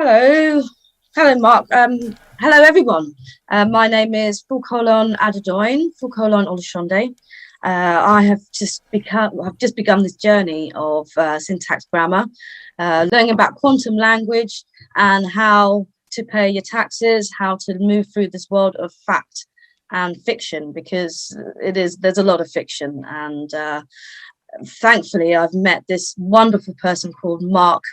Hello, Mark. Hello, everyone. My name is Adedoyin Olushonde. I have just begun this journey of syntax grammar, learning about quantum language and how to pay your taxes, how to move through this world of fact and fiction, because there's a lot of fiction. And thankfully, I've met this wonderful person called Mark,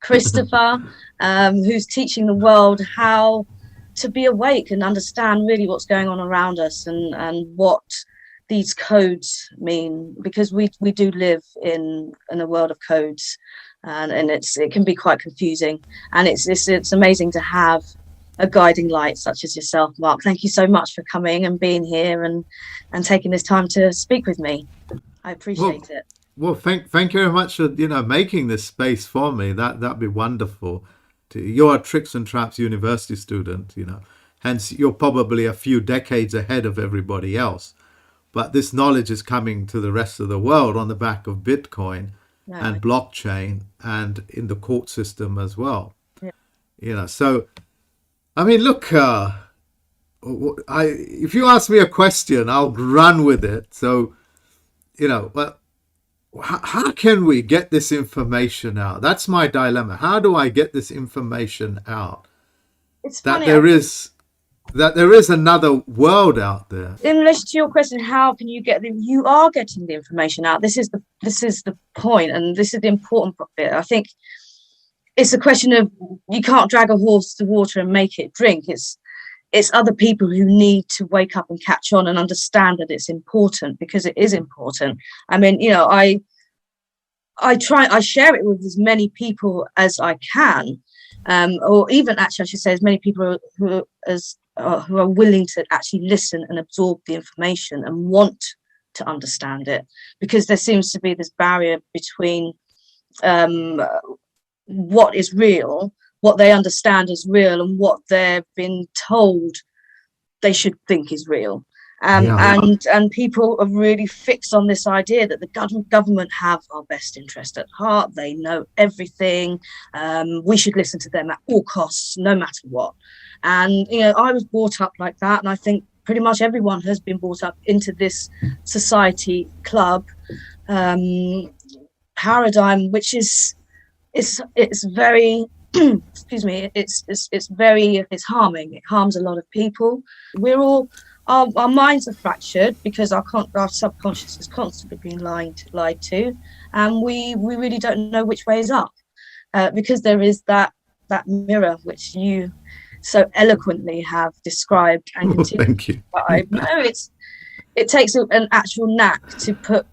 Christopher, who's teaching the world how to be awake and understand really what's going on around us and what these codes mean, because we do live in a world of codes, and it can be quite confusing, and it's amazing to have a guiding light such as yourself, Mark. Thank you so much for coming and being here and taking this time to speak with me. I appreciate it. Well, thank you very much for making this space for me. That'd be wonderful. You're a Tricks and Traps university student, hence you're probably a few decades ahead of everybody else. But this knowledge is coming to the rest of the world on the back of Bitcoin and blockchain and in the court system as well. Yeah. So I mean, look, if you ask me a question, I'll run with it. So, well, how can we get this information out? That's my dilemma. How do I get this information out? It's that funny, there is another world out there. In relation to your question, how can you get you are getting the information out. This is the point, and this is the important bit. I think it's a question of, you can't drag a horse to water and make it drink. It's other people who need to wake up and catch on and understand that it's important, because it is important. I mean, I share it with as many people as I can, or even actually I should say as many people who are willing to actually listen and absorb the information and want to understand it, because there seems to be this barrier between what is real, what they understand as real, and what they've been told they should think is real. And people are really fixed on this idea that the government have our best interest at heart. They know everything. We should listen to them at all costs, no matter what. And I was brought up like that, and I think pretty much everyone has been brought up into this society club paradigm, which is it's very excuse me, it's harming. It harms a lot of people. We're all our minds are fractured because our subconscious is constantly being lied to, and we really don't know which way is up, because there is that mirror which you so eloquently have described and continue. Thank you. But I know it takes an actual knack to put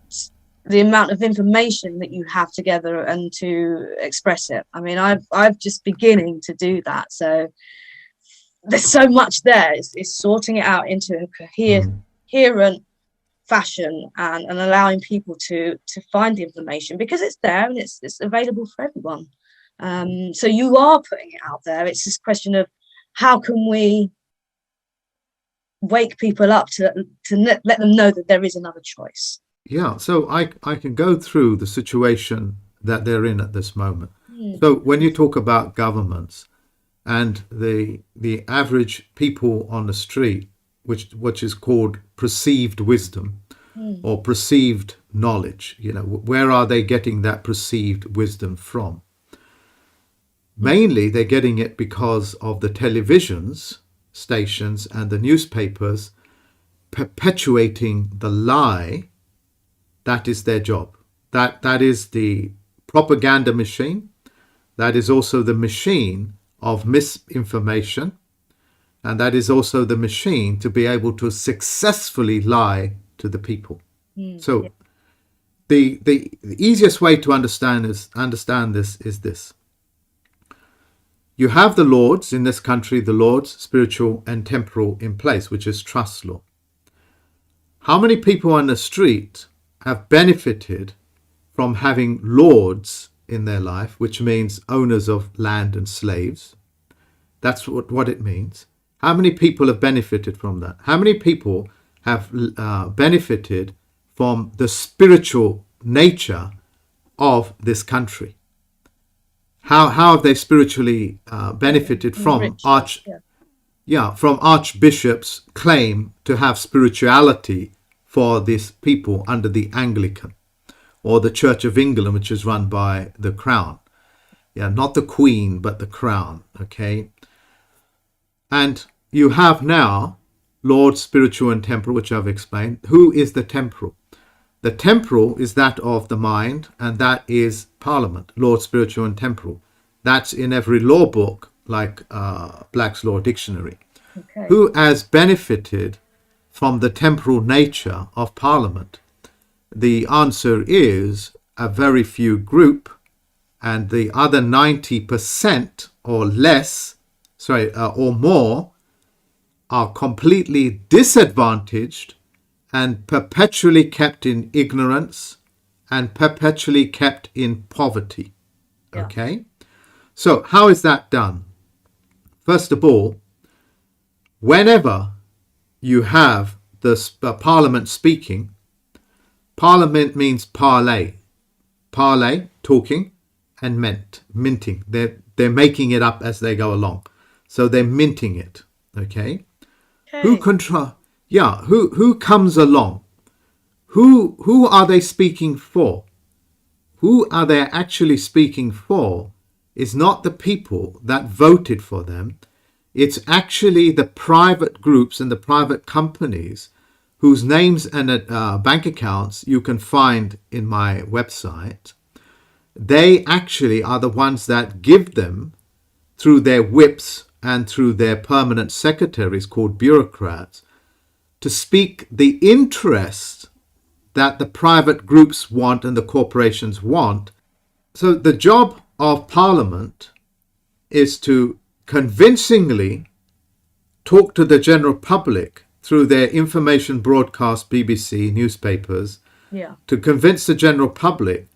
the amount of information that you have together and to express it. I mean, I've just beginning to do that. So there's so much there. It's sorting it out into a coherent fashion and allowing people to find the information, because it's there and it's available for everyone. So you are putting it out there. It's this question of, how can we wake people up to let them know that there is another choice? Yeah, so I can go through the situation that they're in at this moment. So when you talk about governments and the average people on the street, which is called perceived wisdom or perceived knowledge, where are they getting that perceived wisdom from? Mainly they're getting it because of the televisions stations and the newspapers perpetuating the lie. That is their job. That is the propaganda machine. That is also the machine of misinformation. And that is also the machine to be able to successfully lie to the people. So the easiest way to understand this is this. You have the lords in this country, the lords, spiritual and temporal, in place, which is trust law. How many people on the street have benefited from having lords in their life, which means owners of land and slaves? That's what it means. How many people have benefited from that? How many people have benefited from the spiritual nature of this country? how have they spiritually benefited from from archbishops' claim to have spirituality for these people under the Anglican or the Church of England, which is run by the Crown. Yeah, not the Queen, but the Crown. Okay. And you have now Lord, spiritual and temporal, which I've explained. Who is the temporal? The temporal is that of the mind, and that is Parliament, Lord, spiritual and temporal. That's in every law book, like Black's Law Dictionary. Okay. Who has benefited from the temporal nature of Parliament? The answer is a very few group, and the other 90% or less, or more, are completely disadvantaged and perpetually kept in ignorance and perpetually kept in poverty. Yeah. Okay? So how is that done? First of all, whenever you have the Parliament speaking, Parliament means parlay. Parlay, talking, and minting. They're making it up as they go along. So they're minting it. Okay? Who comes along? Who are they speaking for? Who are they actually speaking for is not the people that voted for them. It's actually the private groups and the private companies whose names and bank accounts you can find in my website. They actually are the ones that give them, through their whips and through their permanent secretaries called bureaucrats, to speak the interest that the private groups want and the corporations want. So the job of Parliament is to convincingly talk to the general public through their information broadcast, BBC, newspapers, to convince the general public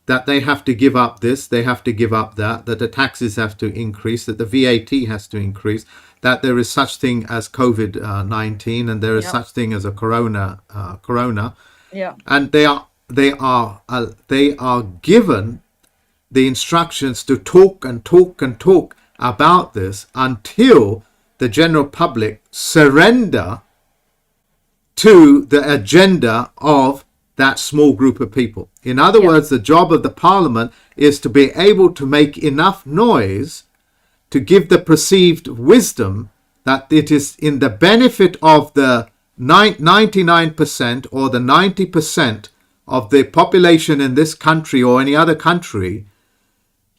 that they have to give up this, they have to give up that the taxes have to increase, that the VAT has to increase, that there is such thing as COVID-19 and there is such thing as a corona. And they are given the instructions to talk and talk and talk about this until the general public surrender to the agenda of that small group of people. In other words, the job of the Parliament is to be able to make enough noise to give the perceived wisdom that it is in the benefit of the 99% or the 90% of the population in this country or any other country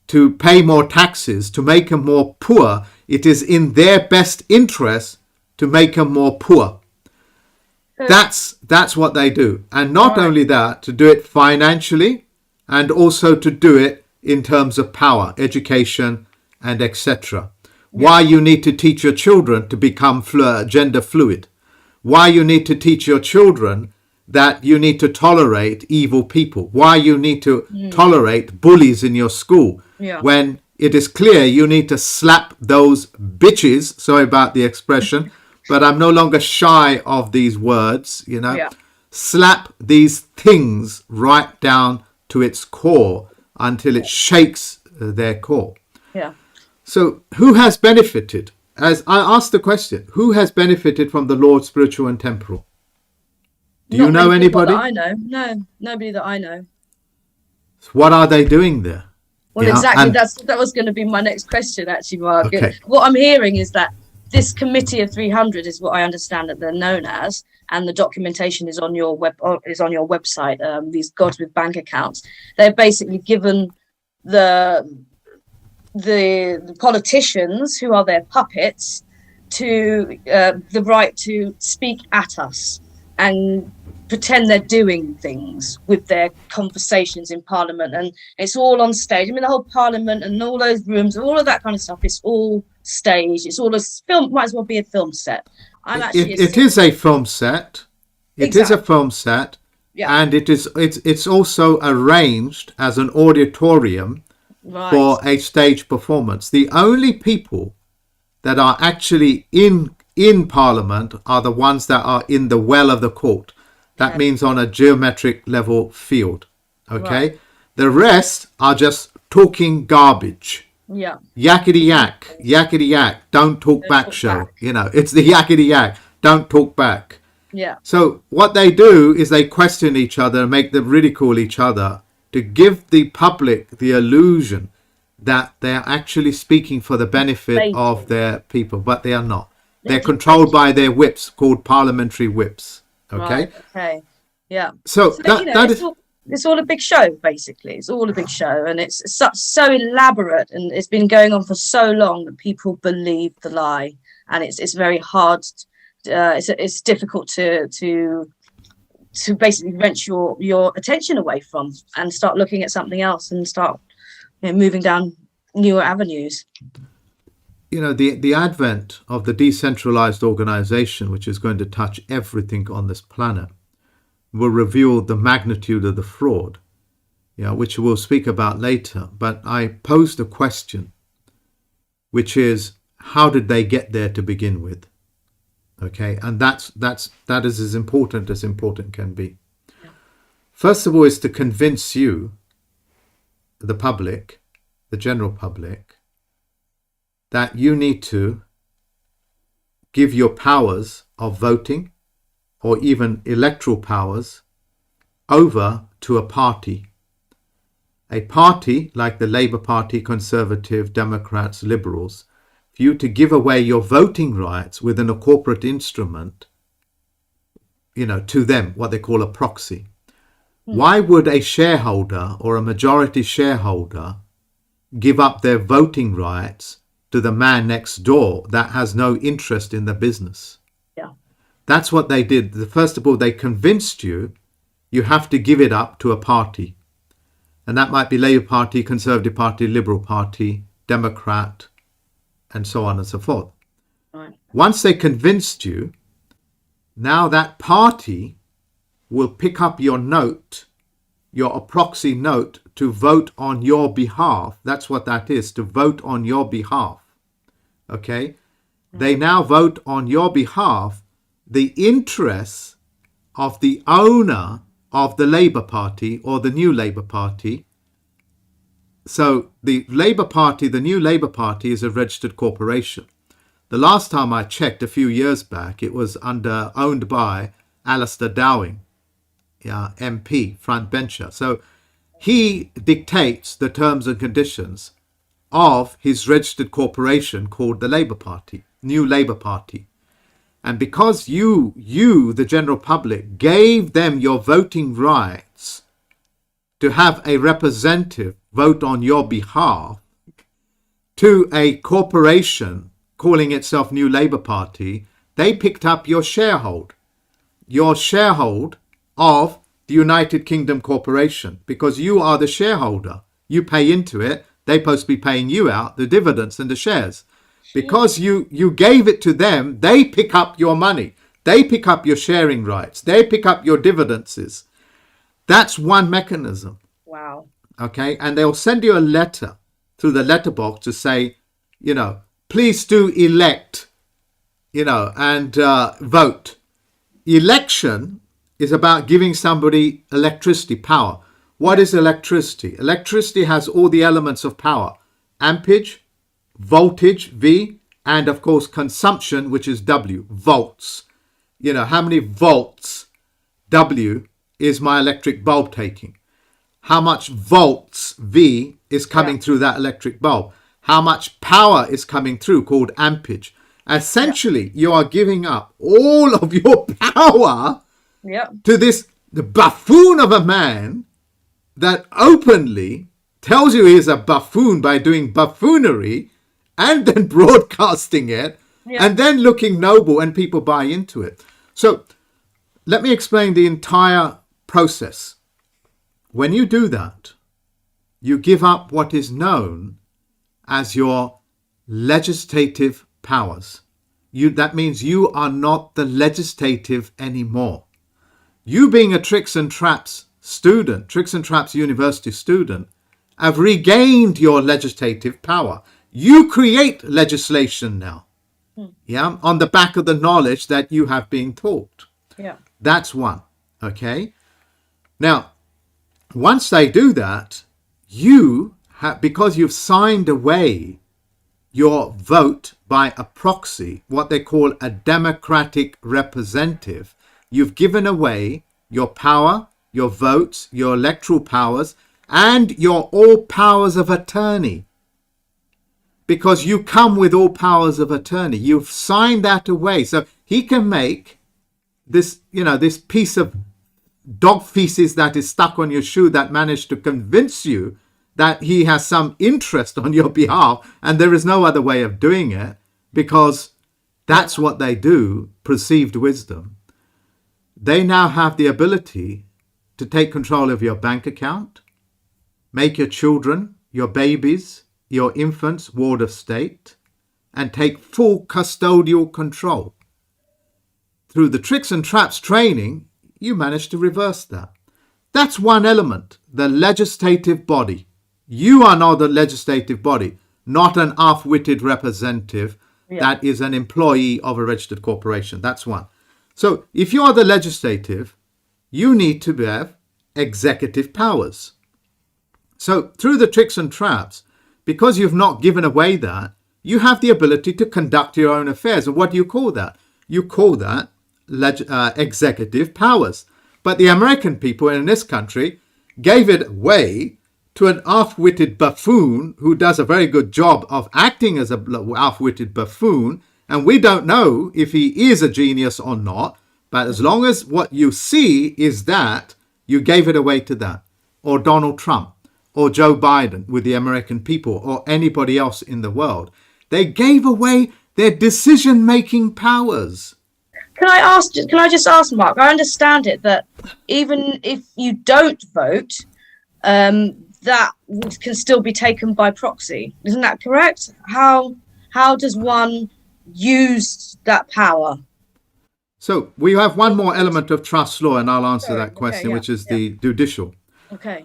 to pay more taxes, to make them more poor. It is in their best interest to make them more poor. That's what they do. And not only that, to do it financially and also to do it in terms of power, education, and etc. Why you need to teach your children to become gender fluid. Why you need to teach your children that you need to tolerate evil people. Why you need to tolerate bullies in your school. When it is clear you need to slap those bitches, sorry about the expression, but I'm no longer shy of these words, slap these things right down to its core until it shakes their core. So who has benefited? As I asked the question, who has benefited from the Lord, spiritual and temporal? Do you know anybody? That I know. No, nobody that I know. What are they doing there? Well, exactly. That was going to be my next question, actually, Mark. Okay. What I'm hearing is that this committee of 300 is what I understand that they're known as, and the documentation is on your website. These gods with bank accounts. They're basically given the politicians, who are their puppets, to the right to speak at us and pretend they're doing things with their conversations in Parliament, and it's all on stage. I mean, the whole Parliament and all those rooms, all of that kind of stuff, it's all staged. It's all a film. Might as well be a film set. It is a film set. It is a film set, and it's also arranged as an auditorium for a stage performance. The only people that are actually in Parliament are the ones that are in the well of the court. That means on a geometric level field. Okay? The rest are just talking garbage. Yeah. Yakety yak, yakety yak, don't talk Don't back talk back. show. It's the yakety yak, don't talk back. Yeah. So what they do is they question each other and make them ridicule each other to give the public the illusion that they are actually speaking for the benefit of Legislating. their people, but they are not. They're controlled Legislation. by their whips, called parliamentary whips. Right. Okay, Okay. Yeah. so So that is, it's all a big show, basically. It's all a big show, and it's so elaborate, and it's been going on for so long that people believe the lie, and it's very hard. It's difficult to basically wrench your attention away from and start looking at something else and start moving down newer avenues. the advent of the decentralized organization, which is going to touch everything on this planet, will reveal the magnitude of the fraud, which we'll speak about later. But I posed a question, which is, how did they get there to begin with? Okay, and that is as important can be. First of all, is to convince you, the public, the general public, that you need to give your powers of voting or even electoral powers over to a party. A party like the Labour Party, Conservative, Democrats, Liberals, for you to give away your voting rights within a corporate instrument, to them, what they call a proxy. Why would a shareholder or a majority shareholder give up their voting rights to the man next door that has no interest in the business? Yeah. That's what they did. First of all, they convinced you have to give it up to a party. And that might be Labour Party, Conservative Party, Liberal Party, Democrat, and so on and so forth. Right. Once they convinced you, now that party will pick up your note, your proxy note, to vote on your behalf. That's what that is, to vote on your behalf. Okay? They now vote on your behalf the interests of the owner of the Labour Party or the new Labour Party. So the Labour Party, the new Labour Party, is a registered corporation. The last time I checked, a few years back, it was owned by Alistair Dowing, MP, front bencher. So he dictates the terms and conditions of his registered corporation called the Labour Party, New Labour Party. And because you, the general public, gave them your voting rights to have a representative vote on your behalf to a corporation calling itself New Labour Party, they picked up your sharehold of the United Kingdom Corporation, because you are the shareholder. You pay into it. They're supposed to be paying you out the dividends and the shares. Because you gave it to them, they pick up your money. They pick up your sharing rights. They pick up your dividends. That's one mechanism. Wow. Okay, and they'll send you a letter through the letterbox to say, please do elect, and vote. Election is about giving somebody electricity, power. What is electricity? Electricity has all the elements of power: ampage, voltage, V, and of course consumption, which is W, volts. How many volts, W, is my electric bulb taking? How much volts, V, is coming through that electric bulb? How much power is coming through, called ampage? Essentially, you are giving up all of your power to the buffoon of a man that openly tells you he is a buffoon by doing buffoonery and then broadcasting it and then looking noble, and people buy into it. So let me explain the entire process. When you do that, you give up what is known as your legislative powers. That means you are not the legislative anymore. You, being a Tricks and Traps student, Tricks and Traps University student, have regained your legislative power. You create legislation now, on the back of the knowledge that you have been taught. That's one. Okay. Now, once they do that, you because you've signed away your vote by a proxy, what they call a democratic representative, you've given away your power, your votes, your electoral powers, and your all powers of attorney. Because you come with all powers of attorney. You've signed that away. So he can make this, this piece of dog feces that is stuck on your shoe that managed to convince you that he has some interest on your behalf, and there is no other way of doing it, because that's what they do, perceived wisdom. They now have the ability to take control of your bank account, make your children, your babies, your infants ward of state, and take full custodial control. Through the tricks and traps training, you manage to reverse that. That's one element, the legislative body. You are now the legislative body, not an half-witted representative that is an employee of a registered corporation. That's one. So if you are the legislative, you need to have executive powers. So through the tricks and traps, because you've not given away that, you have the ability to conduct your own affairs. And what do you call that? You call that executive powers. But the American people in this country gave it away to an half-witted buffoon who does a very good job of acting as a half-witted buffoon, and we don't know if he is a genius or not, but as long as what you see is that, you gave it away to that. Or Donald Trump, or Joe Biden with the American people, or anybody else in the world. They gave away their decision-making powers. Can I just ask, Mark, I understand it that even if you don't vote, that can still be taken by proxy. Isn't that correct? How does one use that power? So we have one more element of trust law, and I'll answer that question, which is the judicial. Okay.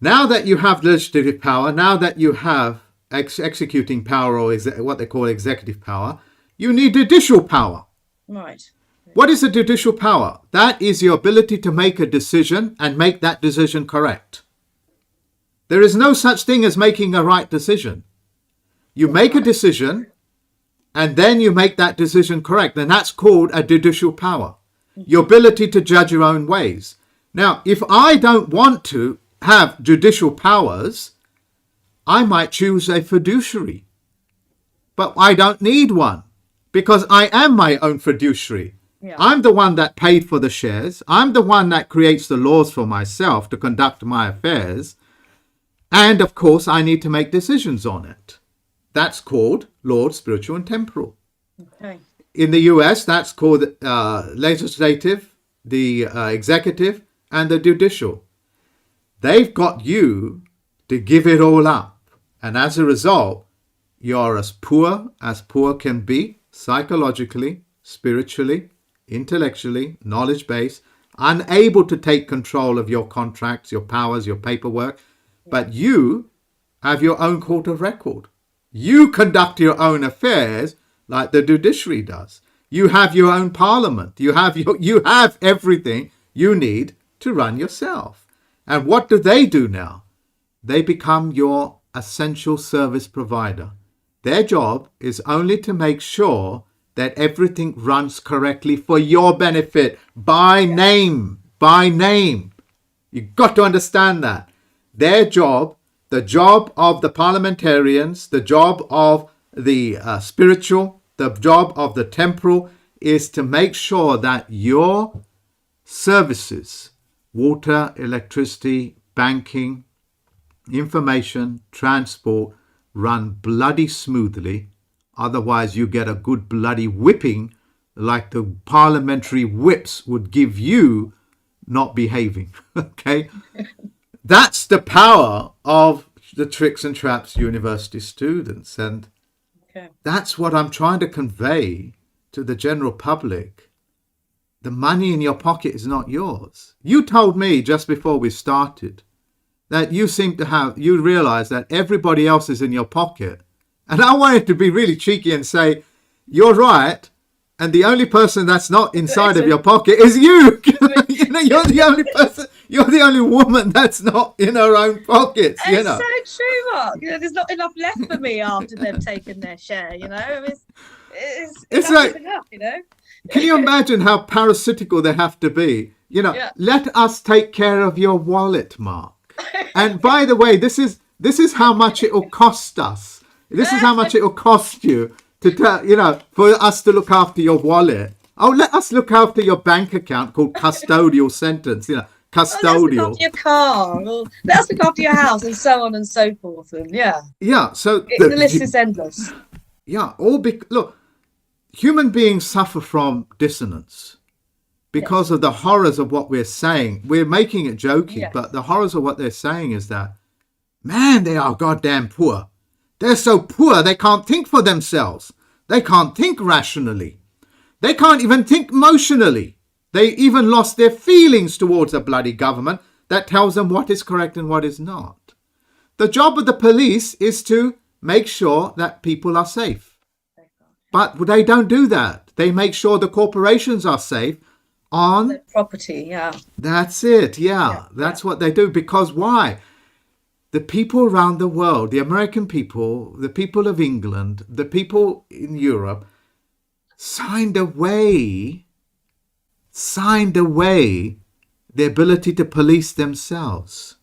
Now that you have legislative power, now that you have executing power, or what they call executive power, you need judicial power. Right. What is a judicial power? That is your ability to make a decision and make that decision correct. There is no such thing as making a right decision. You make a decision and then you make that decision correct. And that's called a judicial power. Your ability to judge your own ways. Now, if I don't want to have judicial powers, I might choose a fiduciary. But I don't need one because I am my own fiduciary. Yeah. I'm the one that paid for the shares. I'm the one that creates the laws for myself to conduct my affairs. And of course, I need to make decisions on it. That's called Lord, Spiritual and Temporal. Okay. In the US, that's called legislative, the executive, and the judicial. They've got you to give it all up. And as a result, you're as poor can be, psychologically, spiritually, intellectually, knowledge-based, unable to take control of your contracts, your powers, your paperwork. But you have your own court of record. You conduct your own affairs like the judiciary does. You have your own parliament. You have everything you need to run yourself. And what do they do now? They become your essential service provider. Their job is only to make sure that everything runs correctly for your benefit by name. You've got to understand that. Their job, the job of the parliamentarians, the job of the spiritual, the job of the temporal is to make sure that your services, water, electricity, banking, information, transport, run bloody smoothly. Otherwise, you get a good bloody whipping like the parliamentary whips would give you not behaving. Okay? That's the power of the Tricks and Traps university students. And that's what I'm trying to convey to the general public. The money in your pocket is not yours. You told me just before we started that you realize that everybody else is in your pocket. And I wanted to be really cheeky and say, you're right. And the only person that's not inside of your pocket is you. You're the only person. You're the only woman that's not in her own pockets, It's so true, Mark. There's not enough left for me after they've taken their share, It's like, enough, Can you imagine how parasitical they have to be? Let us take care of your wallet, Mark. And by the way, this is how much it will cost us. This is how much it will cost you to for us to look after your wallet. Oh, let us look after your bank account called custodial sentence. Custodial. Let's look after your car. Well, let's look after your house, and so on and so forth. And so the list is endless. Look, human beings suffer from dissonance because of the horrors of what we're saying. We're making it jokey, but the horrors of what they're saying is that, man, they are goddamn poor. They're so poor, they can't think for themselves. They can't think rationally. They can't even think emotionally. They even lost their feelings towards a bloody government that tells them what is correct and what is not. The job of the police is to make sure that people are safe. But they don't do that. They make sure the corporations are safe on their property, That's it, That's what they do. Because why? The people around the world, the American people, the people of England, the people in Europe, signed away the ability to police themselves.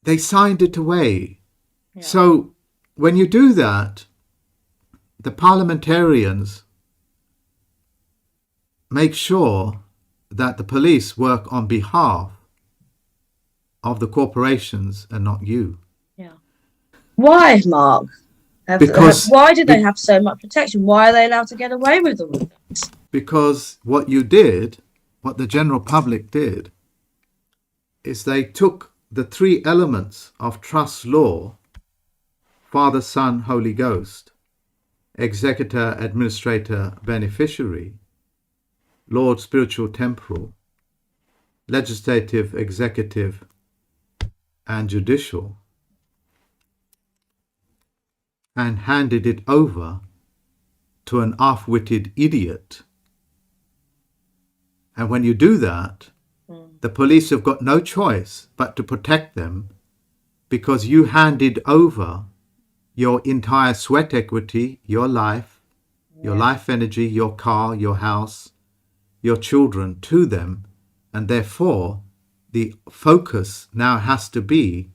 They signed it away. So when you do that, the parliamentarians make sure that the police work on behalf of the corporations and not you. Why, Mark? Why do they have so much protection? Why are they allowed to get away with all of this? Because what the general public did, is they took the three elements of trust law, Father, Son, Holy Ghost, executor, administrator, beneficiary, Lord, spiritual, temporal, legislative, executive, and judicial, and handed it over to an half-witted idiot. And when you do that, the police have got no choice but to protect them, because you handed over your entire sweat equity, your life, your life energy, your car, your house, your children to them, and therefore the focus now has to be,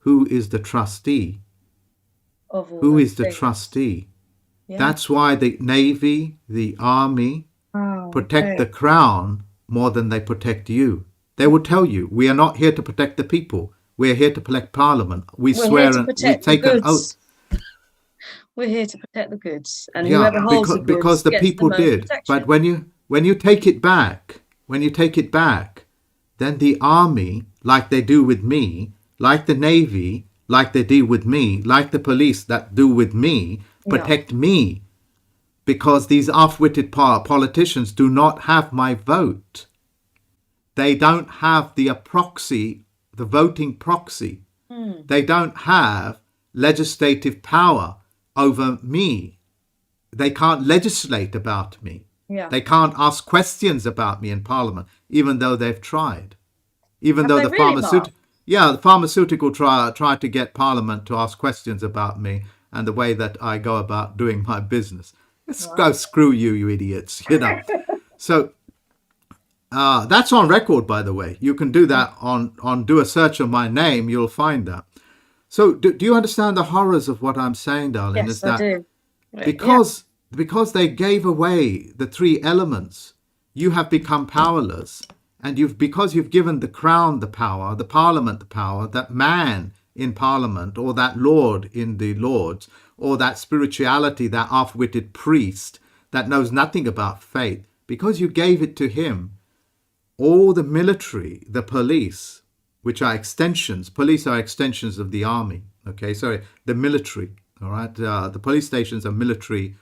who is the trustee? Who is the trustee? That's why the Navy, the Army protect the crown more than they protect you. They will tell you, we are not here to protect the people. We're here to protect Parliament. We swear and we take an oath. We're here to protect the goods, and whoever holds the goods because the people did. Protection. But when you take it back, then the army, like they do with me, like the navy, like they do with me, like the police that do with me, protect me, because these half-witted politicians do not have my vote. They don't have the proxy, the voting proxy. They don't have legislative power over me. They can't legislate about me. They can't ask questions about me in Parliament, even though they've tried. Even though the pharmaceutical tried to get Parliament to ask questions about me and the way that I go about doing my business. Let's go screw you, you idiots, So that's on record, by the way. You can do that do a search of my name, you'll find that. So do you understand the horrors of what I'm saying, darling? Yes, I do. Because they gave away the three elements, you have become powerless. And because you've given the crown the power, the Parliament the power, that man in Parliament, or that Lord in the Lords, or that spirituality, that half-witted priest that knows nothing about faith, because you gave it to him, all the military, the police, which are extensions, police are extensions of the army, the military, all right? The police stations are military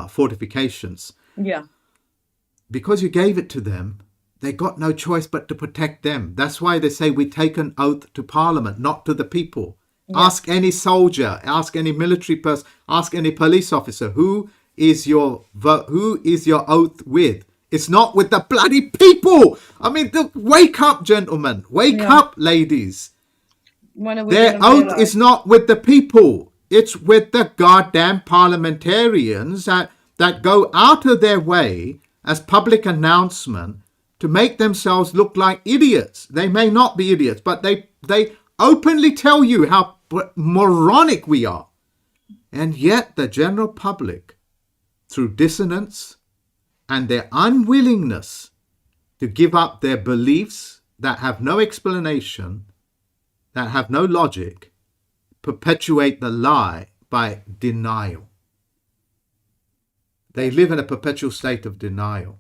fortifications. Because you gave it to them, they got no choice but to protect them. That's why they say we take an oath to Parliament, not to the people. Ask any soldier, ask any military person, ask any police officer, who is your oath with? It's not with the bloody people. I mean, wake up, gentlemen. Wake up, ladies. When are we Their gonna oath realise? is not with the people. It's with the goddamn parliamentarians that go out of their way as public announcement to make themselves look like idiots. They may not be idiots, but they openly tell you how moronic we are. And yet the general public, through dissonance and their unwillingness to give up their beliefs that have no explanation, that have no logic, perpetuate the lie by denial. They live in a perpetual state of denial.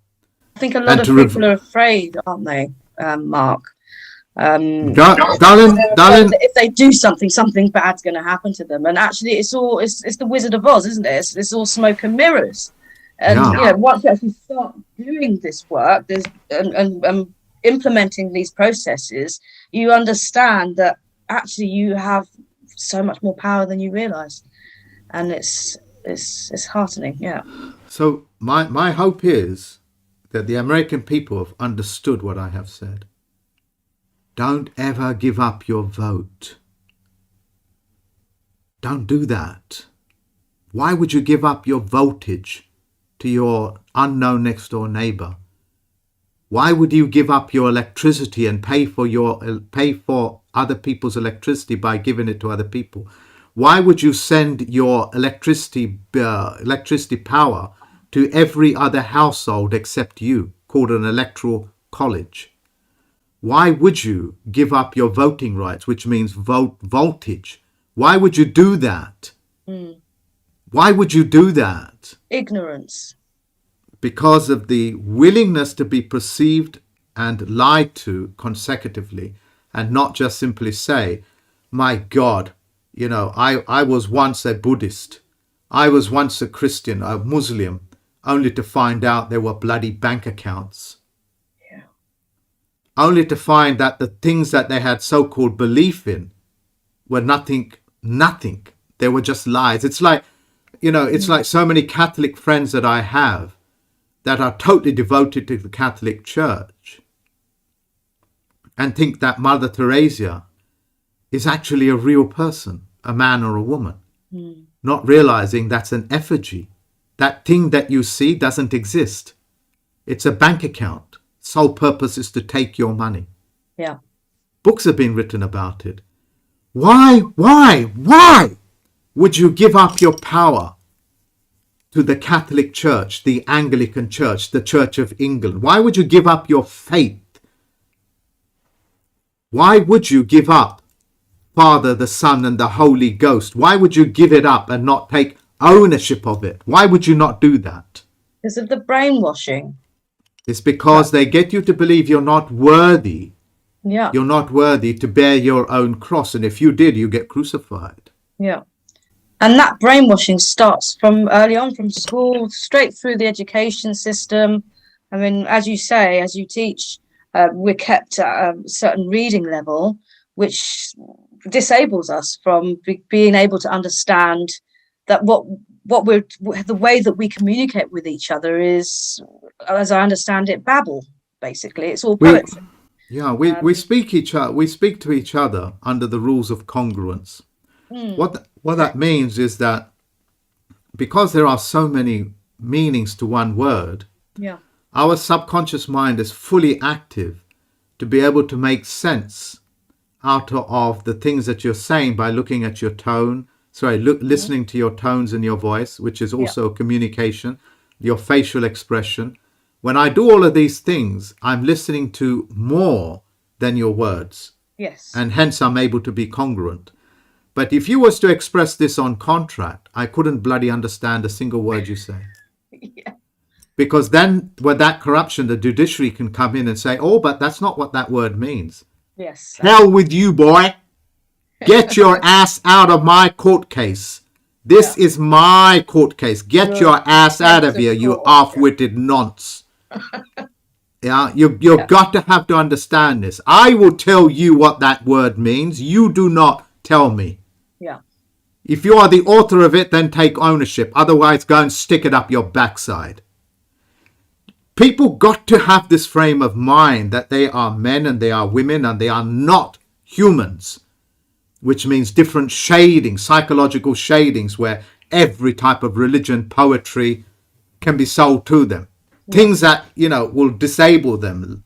I think a lot of people are afraid, aren't they, Mark? Darling, if they do something, something bad's going to happen to them. And actually, it's the Wizard of Oz, isn't it? It's all smoke and mirrors. And you know, once you actually start doing this work, and implementing these processes, you understand that actually you have so much more power than you realize, and it's heartening. Yeah. So my hope is that the American people have understood what I have said. Don't ever give up your vote. Don't do that. Why would you give up your voltage to your unknown next door neighbor? Why would you give up your electricity and pay for other people's electricity by giving it to other people? Why would you send your electricity power to every other household except you, called an electoral college? Why would you give up your voting rights, which means voltage? Why would you do that? Why would you do that? Ignorance. Because of the willingness to be perceived and lied to consecutively, and not just simply say, my God, you know, I was once a Buddhist. I was once a Christian, a Muslim, only to find out there were bloody bank accounts. Only to find that the things that they had so-called belief in were nothing. They were just lies. It's like, you know, it's like so many Catholic friends that I have that are totally devoted to the Catholic Church and think that Mother Teresa is actually a real person, a man or a woman, not realizing that's an effigy. That thing that you see doesn't exist. It's a bank account. Sole purpose is to take your money. Yeah. Books have been written about it. Why would you give up your power to the Catholic Church, the Anglican Church, the Church of England? Why would you give up your faith? Why would you give up Father, the Son, and the Holy Ghost? Why would you give it up and not take ownership of it? Why would you not do that? Because of the brainwashing. It's because they get you to believe you're not worthy. Yeah. You're not worthy to bear your own cross. And if you did, you get crucified. Yeah. And that brainwashing starts from early on, from school, straight through the education system. I mean, as you say, as you teach, we're kept at a certain reading level, which disables us from being able to understand that the way that we communicate with each other is, as I understand it, babble. Basically, it's all poetry. We speak to each other under the rules of congruence. What that means is that because there are so many meanings to one word, our subconscious mind is fully active to be able to make sense out of the things that you're saying by looking at your tone. Listening to your tones and your voice, which is also communication, your facial expression. When I do all of these things, I'm listening to more than your words. Yes. And hence I'm able to be congruent. But if you was to express this on contract, I couldn't bloody understand a single word you say. Because then with that corruption, the judiciary can come in and say, oh, but that's not what that word means. Yes. Hell with you, boy. Get your ass out of my court case. This is my court case. Get your ass out of here, you half-witted nonce. You've got to have to understand this. I will tell you what that word means. You do not tell me. Yeah. If you are the author of it, then take ownership. Otherwise, go and stick it up your backside. people got to have this frame of mind that they are men and they are women and they are not humans, which means different shadings, psychological shadings, where every type of religion, poetry can be sold to them. Things that, will disable them.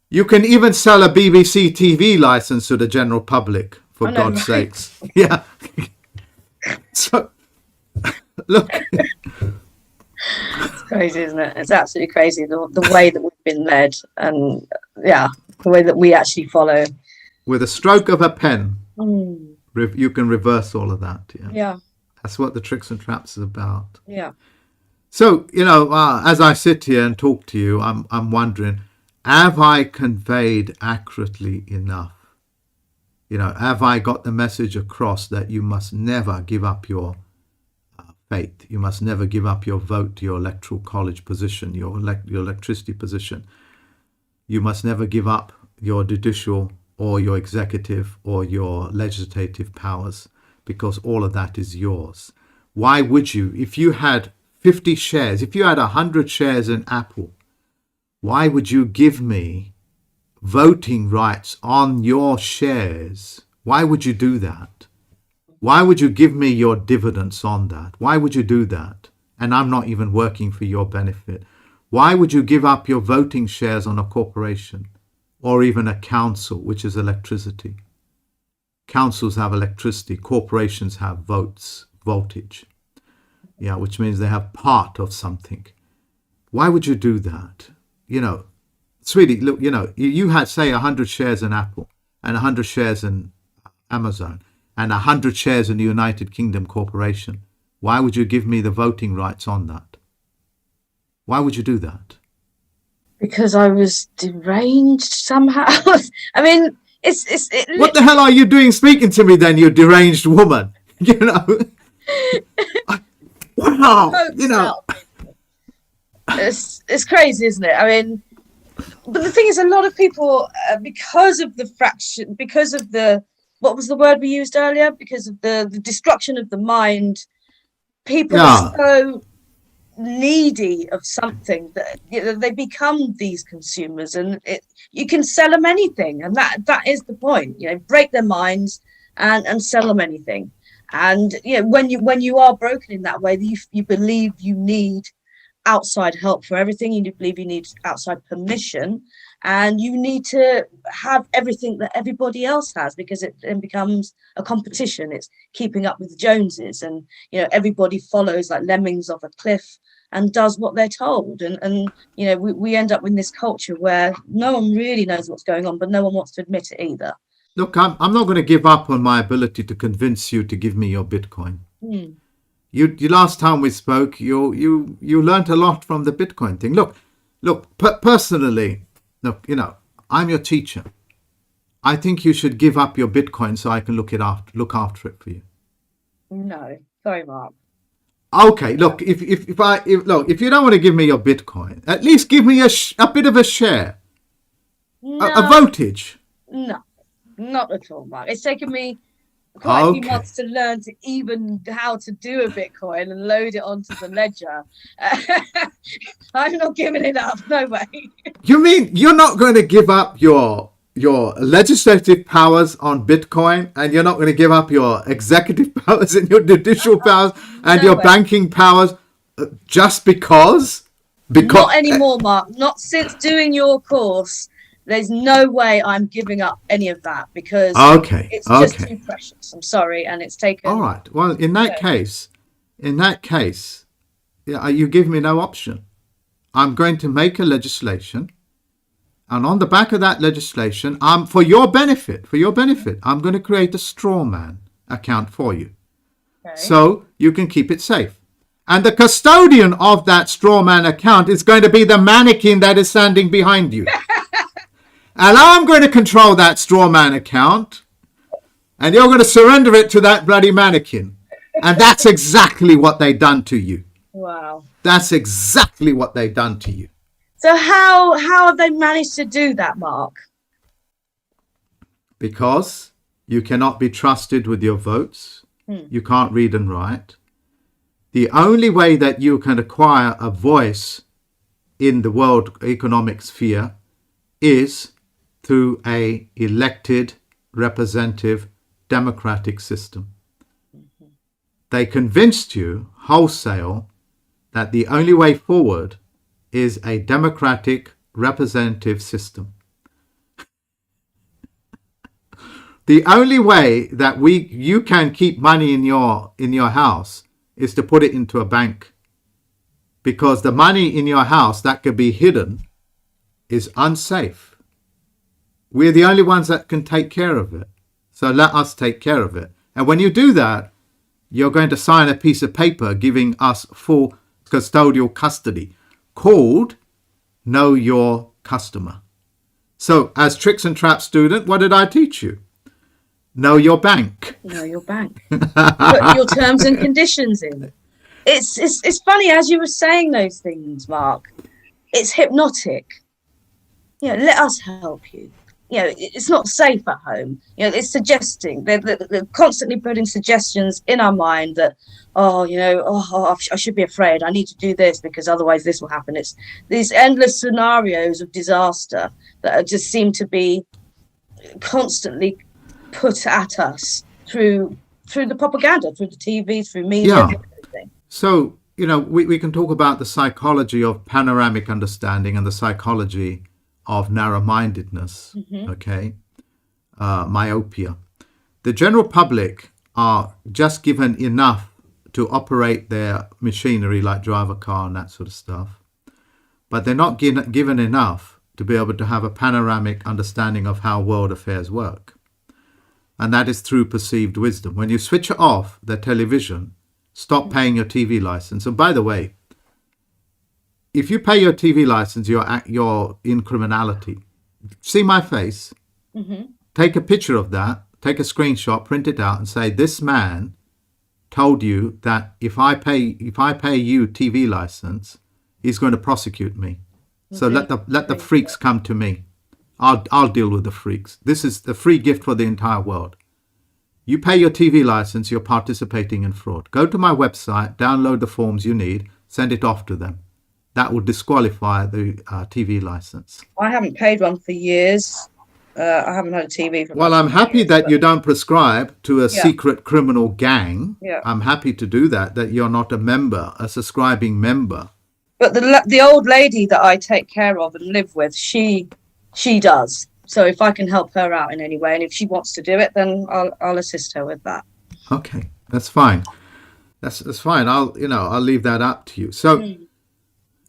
You can even sell a BBC TV license to the general public, for God's sakes. Yeah. So, look. It's crazy, isn't it? It's absolutely crazy, the way that we've been led, and the way that we actually follow. With a stroke of a pen, you can reverse all of that. Yeah. That's what the tricks and traps is about. Yeah. So, as I sit here and talk to you, I'm wondering, have I conveyed accurately enough? Have I got the message across that you must never give up your faith? You must never give up your vote to your electoral college position, your electricity position. You must never give up your judicial or your executive or your legislative powers, because all of that is yours. Why would you, if you had 50 shares, if you had 100 shares in Apple, why would you give me voting rights on your shares? Why would you do that? Why would you give me your dividends on that? Why would you do that? And I'm not even working for your benefit. Why would you give up your voting shares on a corporation or even a council, which is electricity? Councils have electricity, corporations have voltage. Yeah, which means they have part of something. Why would you do that? Sweetie, look, you had, say, 100 shares in Apple and 100 shares in Amazon and 100 shares in the United Kingdom Corporation. Why would you give me the voting rights on that? Why would you do that? Because I was deranged somehow. I mean, what the hell are you doing speaking to me then, you deranged woman? Wow. It's crazy, isn't it? I mean, but the thing is, a lot of people, because of the what was the word we used earlier? Because of the destruction of the mind, people are so needy of something that they become these consumers, and you can sell them anything, and that is the point. Break their minds and sell them anything. And when you are broken in that way, you believe you need outside help for everything. You believe you need outside permission, and you need to have everything that everybody else has, because it then becomes a competition. It's keeping up with the Joneses, and everybody follows like lemmings off a cliff and does what they're told, and we end up in this culture where no one really knows what's going on, but no one wants to admit it either. Look, I'm not going to give up on my ability to convince you to give me your Bitcoin. You last time we spoke, you learned a lot from the Bitcoin thing. Look, personally, look, I'm your teacher. I think you should give up your Bitcoin so I can look after it for you. No, sorry, Mark. Okay, look, if you don't want to give me your Bitcoin, at least give me a bit of a share, a voltage. No, not at all, Mark. It's taken me quite a few months to learn to even how to do a Bitcoin and load it onto the ledger. I'm not giving it up. No way. You mean you're not going to give up your legislative powers on Bitcoin, and you're not going to give up your executive powers and your judicial powers and your banking powers just because? Not anymore, Mark. Not since doing your course. There's no way I'm giving up any of that, because it's just too precious. I'm sorry, and it's taken. All right. Well, in that case, you give me no option. I'm going to make a legislation, and on the back of that legislation, for your benefit, I'm going to create a straw man account for you, so you can keep it safe. And the custodian of that straw man account is going to be the mannequin that is standing behind you. And I'm going to control that straw man account, and you're going to surrender it to that bloody mannequin. And that's exactly what they done to you. Wow. That's exactly what they done to you. So how have they managed to do that, Mark? Because you cannot be trusted with your votes. You can't read and write. The only way that you can acquire a voice in the world economic sphere is through a elected representative democratic system. They convinced you wholesale that the only way forward is a democratic representative system. The only way that you can keep money in your house is to put it into a bank, because the money in your house that could be hidden is unsafe. We're the only ones that can take care of it. So let us take care of it. And when you do that, you're going to sign a piece of paper giving us full custodial custody called Know Your Customer. So as Tricks and Traps student, what did I teach you? Know your bank. Know your bank. Put your terms and conditions in. It's funny, as you were saying those things, Mark, it's hypnotic. Let us help you. It's not safe at home. It's suggesting. They're constantly putting suggestions in our mind that, I should be afraid. I need to do this because otherwise this will happen. It's these endless scenarios of disaster that just seem to be constantly put at us through the propaganda, through the TV, through media. Yeah. Everything. So, we can talk about the psychology of panoramic understanding and the psychology of narrow-mindedness, okay, myopia. The general public are just given enough to operate their machinery, like drive a car and that sort of stuff, but they're not given enough to be able to have a panoramic understanding of how world affairs work. And that is through perceived wisdom. When you switch off the television, stop paying your TV license. And by the way, if you pay your TV license, you're in criminality. See my face. Take a picture of that. Take a screenshot, print it out, and say, "This man told you that if I pay you TV license, he's going to prosecute me. So let the freaks come to me. I'll deal with the freaks. This is the free gift for the entire world. You pay your TV license, you're participating in fraud. Go to my website, download the forms you need, send it off to them. That will disqualify the TV license." I haven't paid one for years. I haven't had a TV for Well, I'm happy years, that you don't prescribe to a secret criminal gang. Yeah. I'm happy to do that you're not a subscribing member. But the old lady that I take care of and live with, she does. So if I can help her out in any way, and if she wants to do it, then I'll assist her with that. Okay, that's fine. That's fine. I'll leave that up to you. So,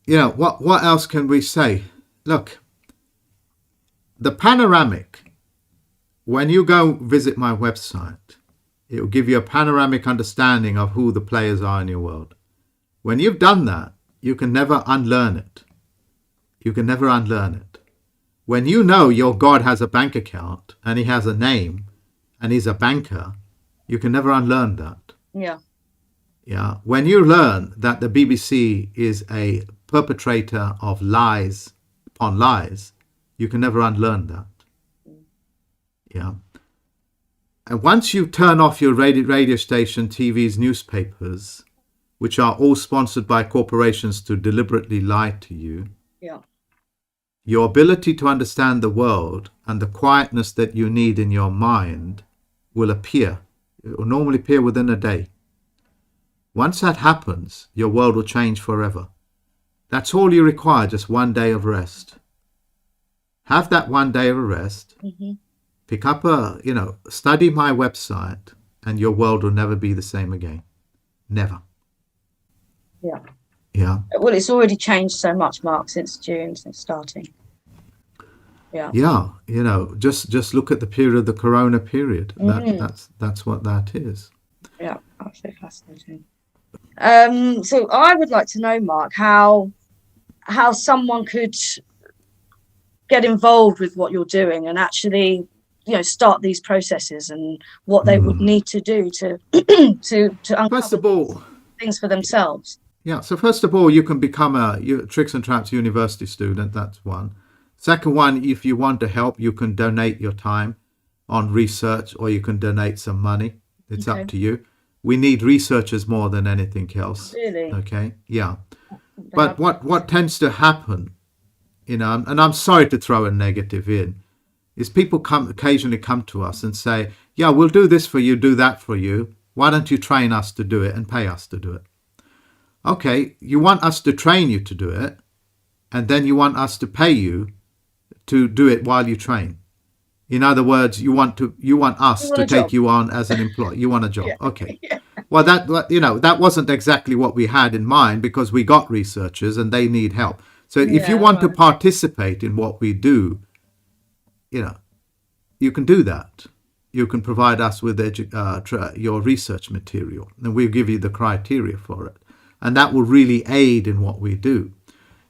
what else can we say? Look, the panoramic, when you go visit my website, it will give you a panoramic understanding of who the players are in your world. When you've done that, you can never unlearn it. You can never unlearn it. When you know your God has a bank account and he has a name and he's a banker, you can never unlearn that. Yeah. Yeah. When you learn that the BBC is a perpetrator of lies upon lies, you can never unlearn that. Yeah. And once you turn off your radio station, TVs, newspapers, which are all sponsored by corporations to deliberately lie to you, Yeah. your ability to understand the world and the quietness that you need in your mind will appear. It will normally appear within a day. Once that happens, your world will change forever. That's all you require, just one day of rest. Have that one day of rest. Pick up study my website, and your world will never be the same again. Never. Yeah. Yeah. Well, it's already changed so much, Mark, since June, since starting. Yeah. Yeah. Just look at the period of the Corona period. That's what that is. Yeah, absolutely fascinating. So I would like to know, Mark, how someone could get involved with what you're doing and actually, start these processes, and what they would need to do to uncover First of all, things for themselves. Yeah, so first of all, you can become a Tricks and Traps university student. That's one. Second one, if you want to help, you can donate your time on research, or you can donate some money. It's up to you. We need researchers more than anything else. Really? Okay, yeah. But what tends to happen, and I'm sorry to throw a negative in, is people occasionally come to us and say, yeah, we'll do this for you, do that for you. Why don't you train us to do it and pay us to do it? Okay, you want us to train you to do it, and then you want us to pay you to do it while you train. In other words, you want us to take you on as an employee. You want a job. Okay. Well, that wasn't exactly what we had in mind, because we got researchers and they need help. So if you want to participate in what we do, you can do that. You can provide us with your research material, and we'll give you the criteria for it. And that will really aid in what we do.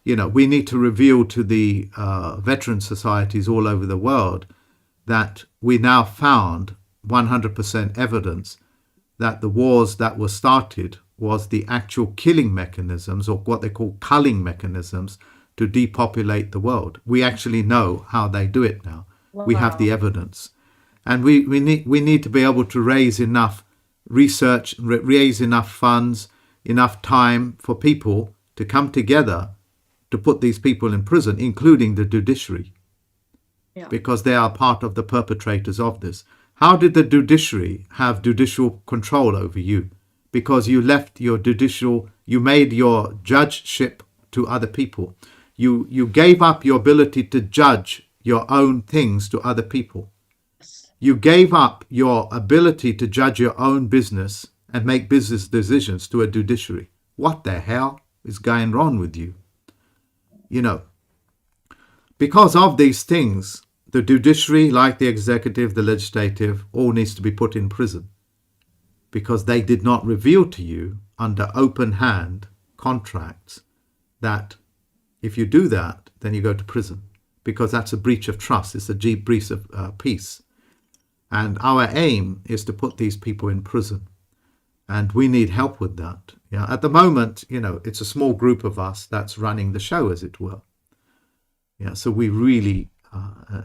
We need to reveal to the veteran societies all over the world that we now found 100% evidence that the wars that were started was the actual killing mechanisms, or what they call culling mechanisms, to depopulate the world. We actually know how they do it now. Wow. We have the evidence. And we need to be able to raise enough research, raise enough funds, enough time for people to come together to put these people in prison, including the judiciary, because they are part of the perpetrators of this. How did the judiciary have judicial control over you? Because you left your you made your judgeship to other people. You gave up your ability to judge your own things to other people. You gave up your ability to judge your own business and make business decisions to a judiciary. What the hell is going on with you? Because of these things, the judiciary, like the executive, the legislative, all needs to be put in prison, because they did not reveal to you under open hand contracts that if you do that, then you go to prison, because that's a breach of trust. It's a breach of peace. And our aim is to put these people in prison. And we need help with that. At the moment, it's a small group of us that's running the show, as it were. So we really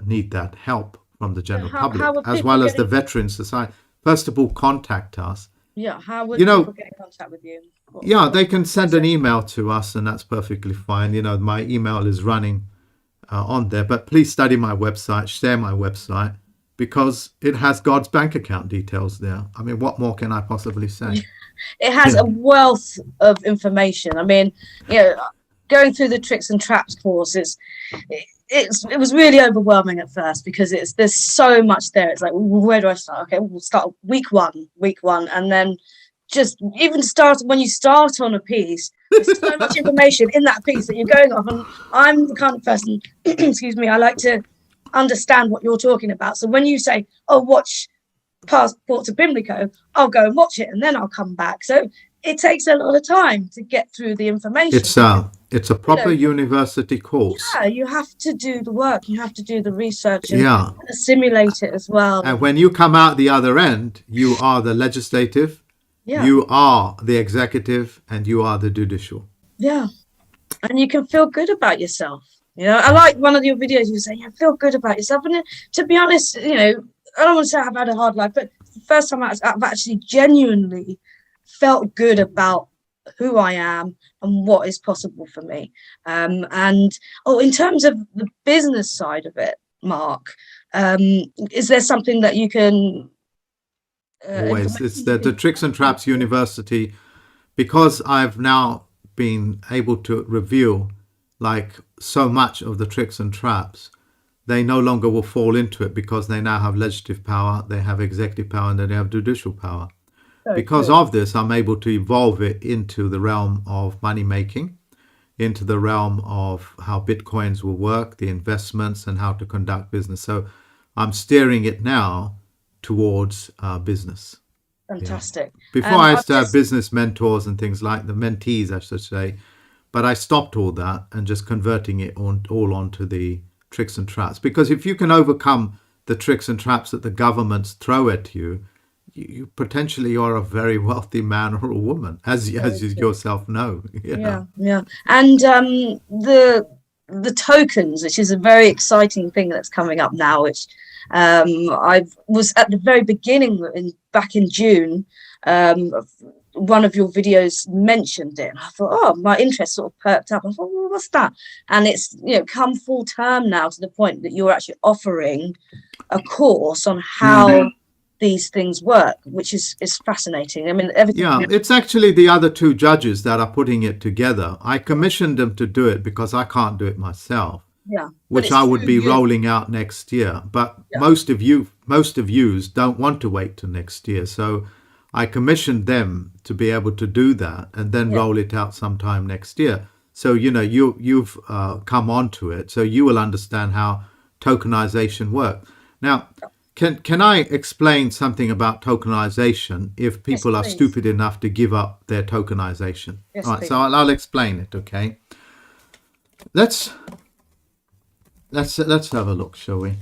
need that help from the general public, as well as the veteran society. First of all, contact us. How would people get in contact with you? They can send an email to us, and that's perfectly fine. My email is running on there. But please study my website, share my website, because it has God's bank account details there. I mean, what more can I possibly say? It has a wealth of information. I mean, going through the tricks and traps course, it was really overwhelming at first, because there's so much there. It's like, where do I start? Okay, we'll start week one, and then just even start when you start on a piece. There's so much information in that piece that you're going off, and I'm the kind of person, excuse me, I like to understand what you're talking about. So when you say, watch Passport to Pimlico, I'll go and watch it, and then I'll come back. So it takes a lot of time to get through the information. It's a proper university course. You have to do the work, you have to do the research, and assimilate it as well. And when you come out the other end, you are the legislative, you are the executive, and you are the judicial. And you can feel good about yourself. I like one of your videos, you say, feel good about yourself. And to be honest, I don't want to say I've had a hard life, but the first time I've actually genuinely felt good about who I am and what is possible for me. In terms of the business side of it, Mark, is there something that you can... Always. It's the Tricks and Traps University, because I've now been able to reveal so much of the tricks and traps. They no longer will fall into it, because they now have legislative power, they have executive power, and then they have judicial power. Because of this, I'm able to evolve it into the realm of money making, into the realm of how Bitcoins will work, the investments, and how to conduct business. So I'm steering it now towards business. Fantastic. Before I used to have business mentors and things like the mentees, I should say, but I stopped all that and just converting it all onto the tricks and traps. Because if you can overcome the tricks and traps that the governments throw at you, you potentially are a very wealthy man or a woman, as you yourself know. And the tokens, which is a very exciting thing that's coming up now, which I was at the very beginning back in June. one of your videos mentioned it, and I thought, oh, my interest sort of perked up. I thought, well, what's that? And it's, you know, come full term now to the point that you're actually offering a course on how these things work, which is fascinating. I mean, everything. Yeah, it's actually the other two judges that are putting it together. I commissioned them to do it because I can't do it myself. Yeah, which I would be rolling out next year. But most of yous don't want to wait till next year. So I commissioned them to be able to do that and then roll it out sometime next year. So, you know, you've come onto it, so you will understand how tokenization works. Now, can I explain something about tokenization if people are stupid enough to give up their tokenization? All right, so I'll explain it, okay? Let's have a look, shall we?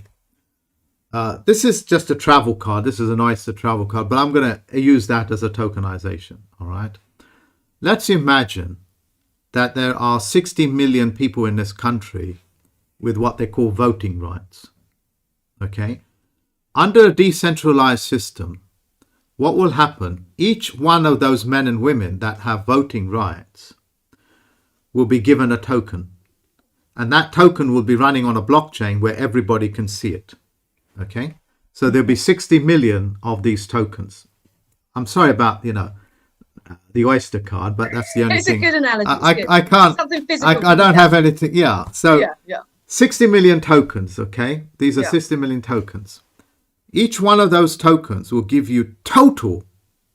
This is just a travel card. This is an Oyster travel card, but I'm going to use that as a tokenization, all right? Let's imagine that there are 60 million people in this country with what they call voting rights, okay? Under a decentralized system, what will happen? Each one of those men and women that have voting rights will be given a token. And that token will be running on a blockchain where everybody can see it. Okay? So there'll be 60 million of these tokens. I'm sorry about, you know, the Oyster card, but that's the only thing. It's a good analogy. I can't. Something physical. I don't have anything. Yeah. So 60 million tokens. Okay? These are 60 million tokens. Each one of those tokens will give you total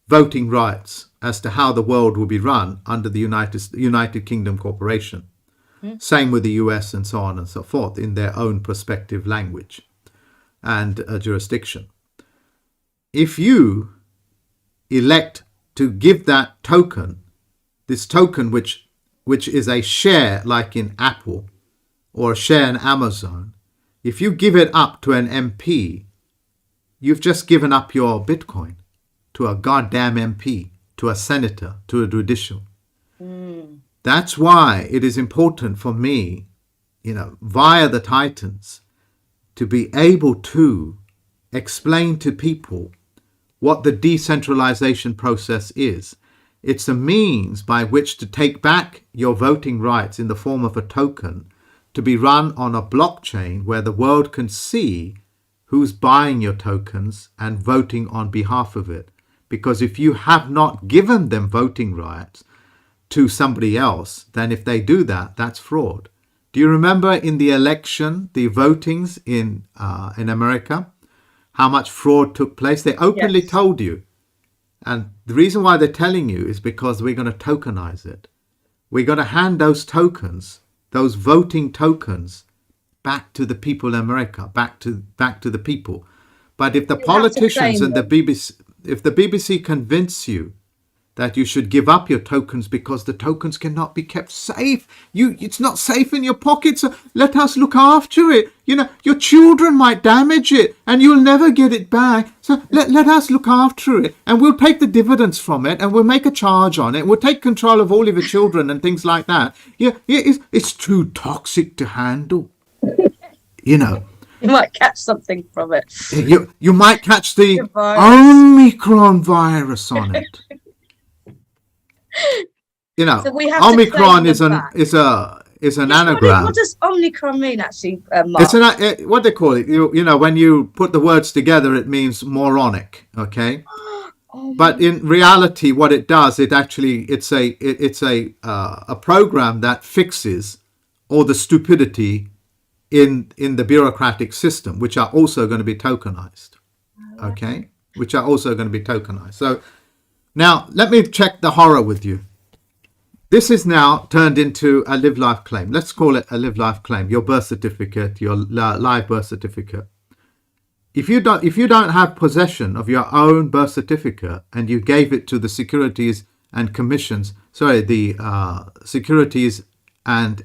voting rights as to how the world will be run under the United Kingdom Corporation. Same with the US and so on and so forth in their own prospective language and jurisdiction. If you elect to give that token, this token which is a share like in Apple or a share in Amazon, if you give it up to an MP, you've just given up your Bitcoin to a goddamn MP, to a senator, to a judicial. That's why it is important for me, you know, via the Titans, to be able to explain to people what the decentralization process is. It's a means by which to take back your voting rights in the form of a token to be run on a blockchain where the world can see who's buying your tokens and voting on behalf of it. Because if you have not given them voting rights to somebody else, then if they do that, that's fraud. Do you remember in the election, the votings in America, how much fraud took place? They openly told you. And the reason why they're telling you is because we're going to tokenize it. We're going to hand those tokens, those voting tokens, back to the people in America, back to the people. But if the politicians and the BBC, if the BBC convince you that you should give up your tokens because the tokens cannot be kept safe. It's not safe in your pocket, so let us look after it. You know, your children might damage it and you'll never get it back. So let us look after it and we'll take the dividends from it and we'll make a charge on it. We'll take control of all of your children and things like that. Yeah, it's too toxic to handle. You know. You might catch something from it. You might catch the Omicron virus on it. You know, so Omicron is an anagram. What does Omicron mean, actually, Mark? It's what they call it. You know, when you put the words together, it means moronic. Okay, but in reality, what it does, it's a program that fixes all the stupidity in the bureaucratic system, which are also going to be tokenized. Okay, which are also going to be tokenized. So. Now, let me check the horror with you. This is now turned into a live life claim. Let's call it a live life claim. Your birth certificate, your live birth certificate. If you don't have possession of your own birth certificate and you gave it to the Securities and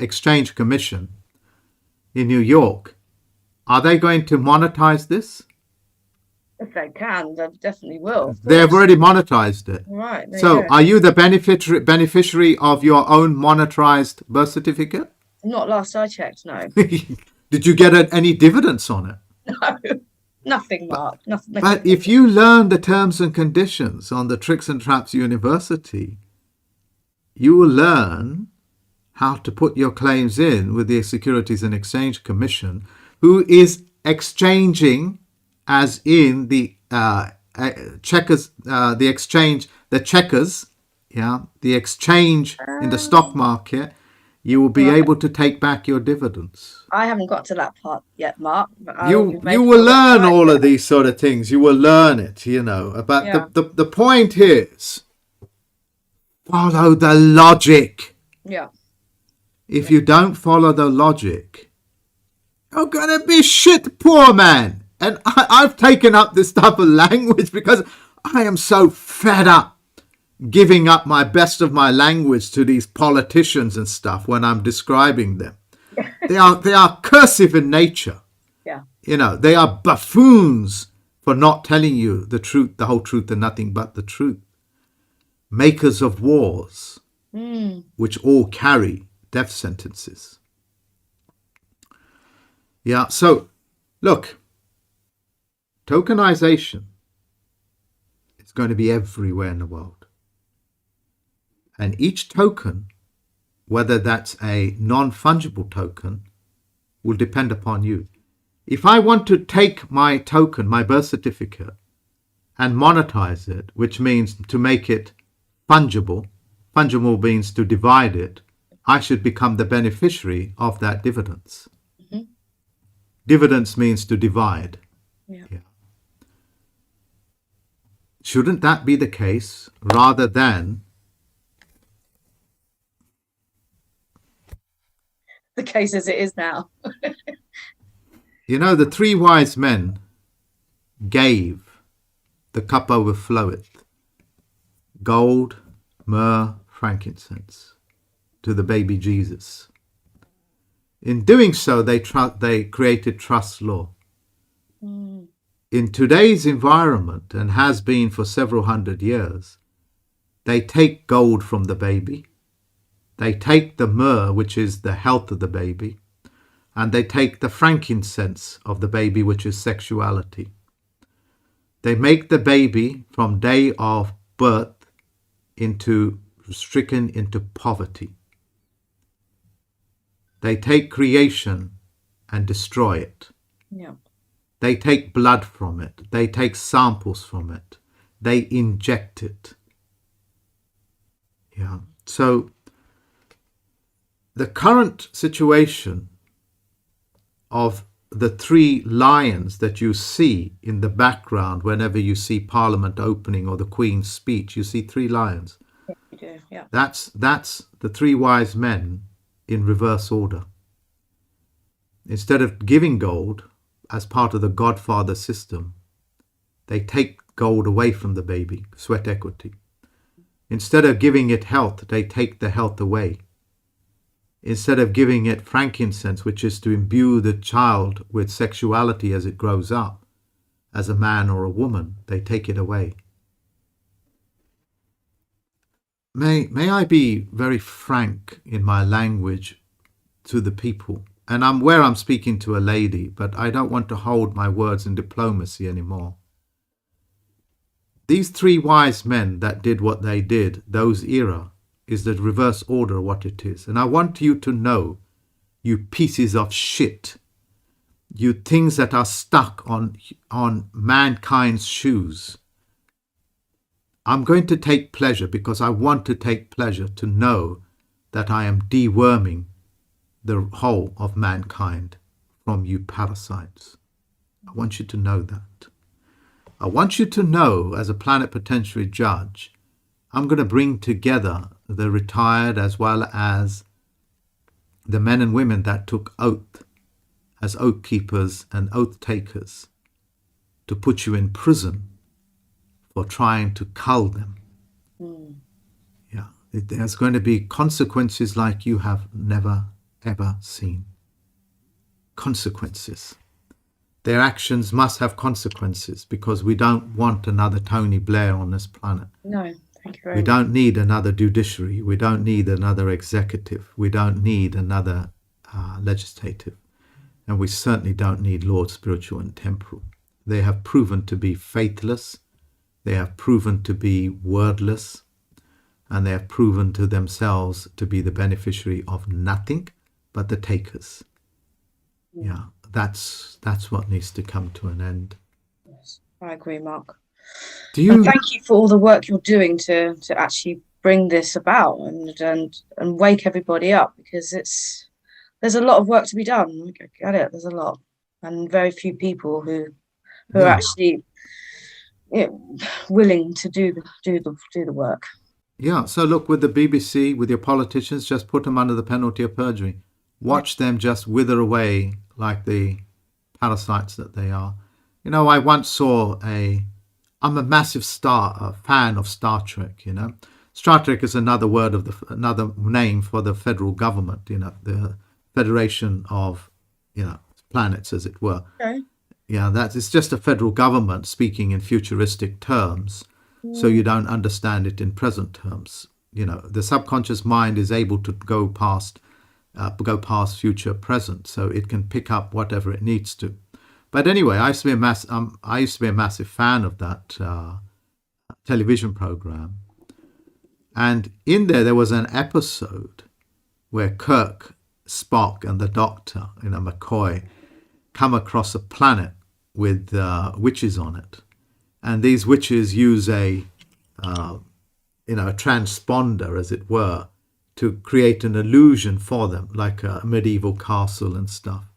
Exchange Commission in New York, are they going to monetize this? If they can, they definitely will. They have already monetized it. Right. So are you the beneficiary of your own monetized birth certificate? Not last I checked, no. Did you get any dividends on it? No. Nothing, Mark. Nothing. But if you learn the terms and conditions on the Tricks and Traps University, you will learn how to put your claims in with the Securities and Exchange Commission, who is exchanging, as in the checkers, the exchange, the checkers, the exchange in the stock market. You will be able to take back your dividends. I haven't got to that part yet, Mark. But You will learn all of these sort of things. You will learn it, But the point is, follow the logic. Yeah. If you don't follow the logic, you're going to be shit poor, man. And I've taken up this type of language because I am so fed up giving up my best of my language to these politicians and stuff when I'm describing them. They are cursive in nature. Yeah. They are buffoons for not telling you the truth, the whole truth, and nothing but the truth. Makers of wars, which all carry death sentences. Yeah, so look, tokenization is going to be everywhere in the world. And each token, whether that's a non-fungible token, will depend upon you. If I want to take my token, my birth certificate, and monetize it, which means to make it fungible means to divide it, I should become the beneficiary of that dividends. Mm-hmm. Dividends means to divide. Yeah. Shouldn't that be the case rather than the case as it is now? The 3 wise men gave, the cup overfloweth, gold, myrrh, frankincense, to the baby Jesus. In doing so, they created trust law. In today's environment, and has been for several hundred years, they take gold from the baby, they take the myrrh, which is the health of the baby, and they take the frankincense of the baby, which is sexuality. They make the baby from day of birth stricken into poverty. They take creation and destroy it. Yeah. They take blood from it. They take samples from it. They inject it. Yeah. So the current situation of the 3 lions that you see in the background whenever you see Parliament opening or the Queen's speech, you see 3 lions. Yeah, you do. Yeah. That's the 3 wise men in reverse order. Instead of giving gold as part of the Godfather system, they take gold away from the baby, sweat equity. Instead of giving it health, they take the health away. Instead of giving it frankincense, which is to imbue the child with sexuality as it grows up, as a man or a woman, they take it away. May I be very frank in my language to the people? And I'm speaking to a lady, but I don't want to hold my words in diplomacy anymore. These 3 wise men that did what they did, those era, is the reverse order of what it is. And I want you to know, you pieces of shit, you things that are stuck on mankind's shoes. I'm going to take pleasure, because I want to take pleasure to know that I am deworming the whole of mankind from you parasites. I want you to know that. I want you to know, as a plenipotentiary judge, I'm going to bring together the retired as well as the men and women that took oath as oath keepers and oath takers to put you in prison for trying to cull them. Yeah, there's going to be consequences like you have never ever seen. Consequences. Their actions must have consequences, because we don't want another Tony Blair on this planet. No, thank you very We much. don't need another judiciary. We don't need another executive. We don't need another legislative. And we certainly don't need Lord spiritual and temporal. They have proven to be faithless. They have proven to be wordless. And they have proven to themselves to be the beneficiary of nothing but the takers. Yeah, that's what needs to come to an end. Yes, I agree, Mark. Do And you? thank you for all the work you're doing to actually bring this about and wake everybody up, because there's a lot of work to be done. I get it. There's a lot, and very few people who are Yeah. actually willing to do the work. Yeah. So look, with the BBC, with your politicians, just put them under the penalty of perjury. Watch them just wither away like the parasites that they are. You know, I once saw I'm a massive fan of Star Trek. You know, Star Trek is another name for the federal government. You know, the Federation of, planets, as it were. Okay. Yeah, it's just a federal government speaking in futuristic terms, so you don't understand it in present terms. You know, the subconscious mind is able to go past future, present, so it can pick up whatever it needs to. But anyway, I used to be a massive fan of that television program, and in there was an episode where Kirk, Spock, and the Doctor, McCoy, come across a planet with witches on it, and these witches use a transponder, as it were, to create an illusion for them, like a medieval castle and stuff.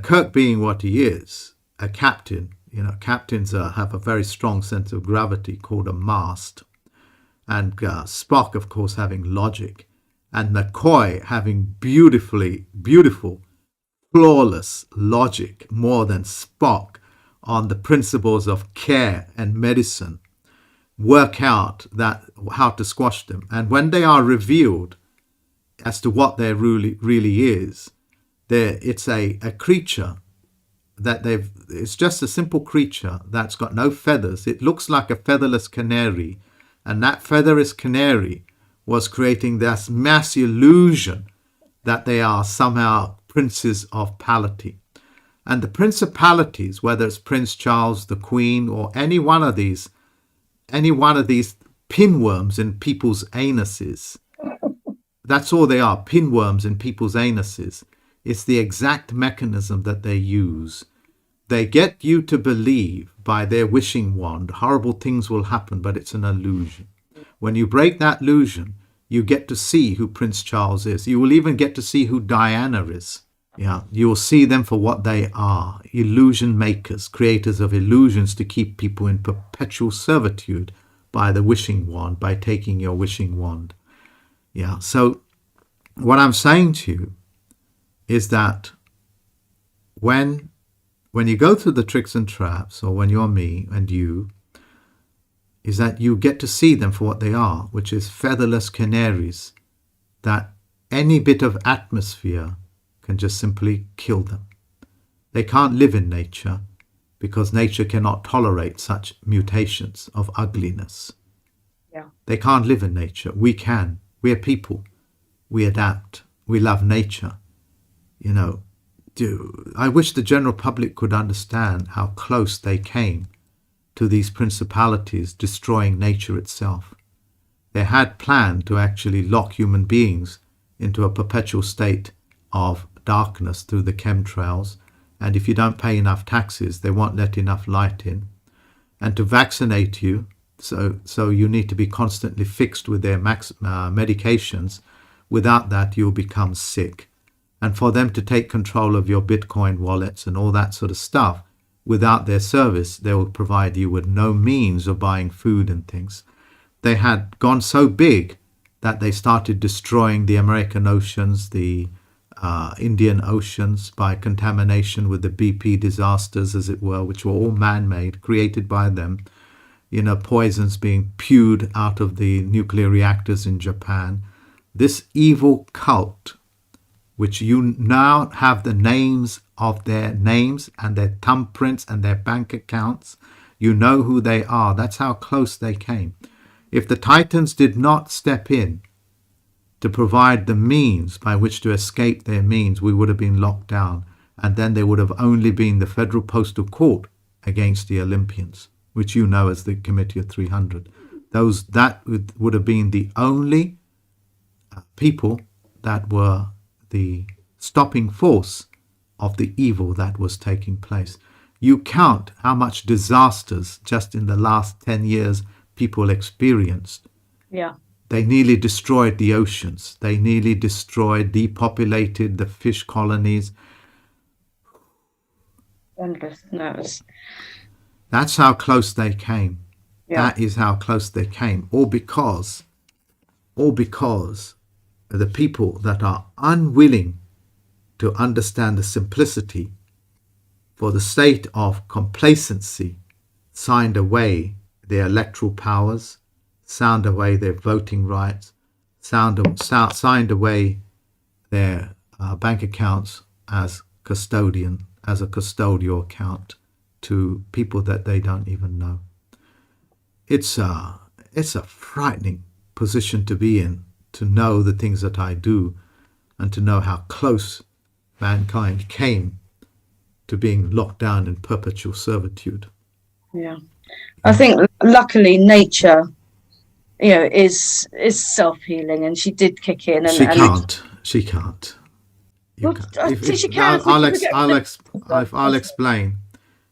Kirk, being what he is, a captain, captains have a very strong sense of gravity called a mast, and Spock, of course, having logic, and McCoy having beautiful, flawless logic, more than Spock, on the principles of care and medicine, work out how to squash them. And when they are revealed as to what there really is, it's a creature that it's just a simple creature that's got no feathers. It looks like a featherless canary, and that featherless canary was creating this mass illusion that they are somehow princes of pality. And the principalities, whether it's Prince Charles, the Queen, or any one of these pinworms in people's anuses, that's all they are, pinworms in people's anuses. It's the exact mechanism that they use. They get you to believe by their wishing wand horrible things will happen, but it's an illusion. When you break that illusion, you get to see who Prince Charles is. You will even get to see who Diana is. Yeah, you will see them for what they are: illusion makers, creators of illusions to keep people in perpetual servitude by the wishing wand, by taking your wishing wand. Yeah, so what I'm saying to you is that when you go through the tricks and traps, or when you're me and you, is that you get to see them for what they are, which is featherless canaries, that any bit of atmosphere can just simply kill them. They can't live in nature because nature cannot tolerate such mutations of ugliness. Yeah. They can't live in nature. We can. We are people. We adapt. We love nature. I wish the general public could understand how close they came to these principalities destroying nature itself. They had planned to actually lock human beings into a perpetual state of darkness through the chemtrails, and if you don't pay enough taxes, they won't let enough light in. And to vaccinate you, so you need to be constantly fixed with their medications. Without that, you'll become sick. And for them to take control of your Bitcoin wallets and all that sort of stuff, without their service, they will provide you with no means of buying food and things. They had gone so big that they started destroying the American oceans, the Indian oceans, by contamination with the BP disasters, as it were, which were all man-made, created by them. Poisons being spewed out of the nuclear reactors in Japan. This evil cult, which you now have the names of their names and their thumbprints and their bank accounts, you know who they are. That's how close they came. If the Titans did not step in to provide the means by which to escape their means, we would have been locked down, and then there would have only been the Federal Postal Court against the Olympians, which you know as the Committee of 300. That would have been the only people that were the stopping force of the evil that was taking place. You count how much disasters just in the last 10 years people experienced. Yeah. They nearly destroyed the oceans. They nearly depopulated the fish colonies. Endless. No, That's how close they came. yeah. That is how close they came. All because the people that are unwilling to understand the simplicity for the state of complacency signed away their electoral powers, signed away their voting rights, signed away their bank accounts as a custodial account to people that they don't even know. It's a frightening position to be in, to know the things that I do and to know how close mankind came to being locked down in perpetual servitude. Yeah. I think luckily nature, is self-healing, and she did kick in. And She can't. Well, I think she can. I'll explain.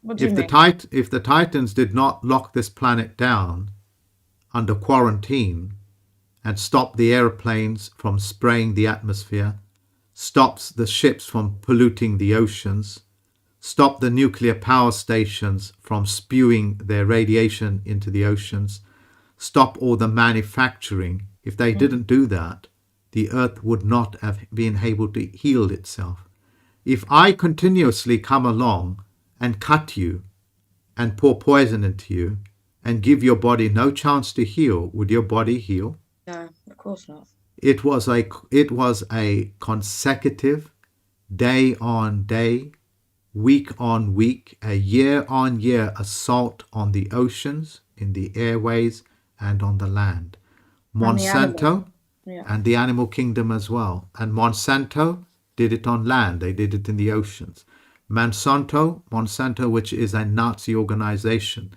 What do you mean? If the Titans did not lock this planet down under quarantine and stop the airplanes from spraying the atmosphere, stops the ships from polluting the oceans, stop the nuclear power stations from spewing their radiation into the oceans, stop all the manufacturing, if they didn't do that, the earth would not have been able to heal itself. If I continuously come along and cut you and pour poison into you and give your body no chance to heal, would your body heal? No, of course not. It was a consecutive, day on day, week on week, a year on year assault on the oceans, in the airways, and on the land. Monsanto and the animal kingdom as well. And Monsanto did it on land. They did it in the oceans. Monsanto, which is a Nazi organization.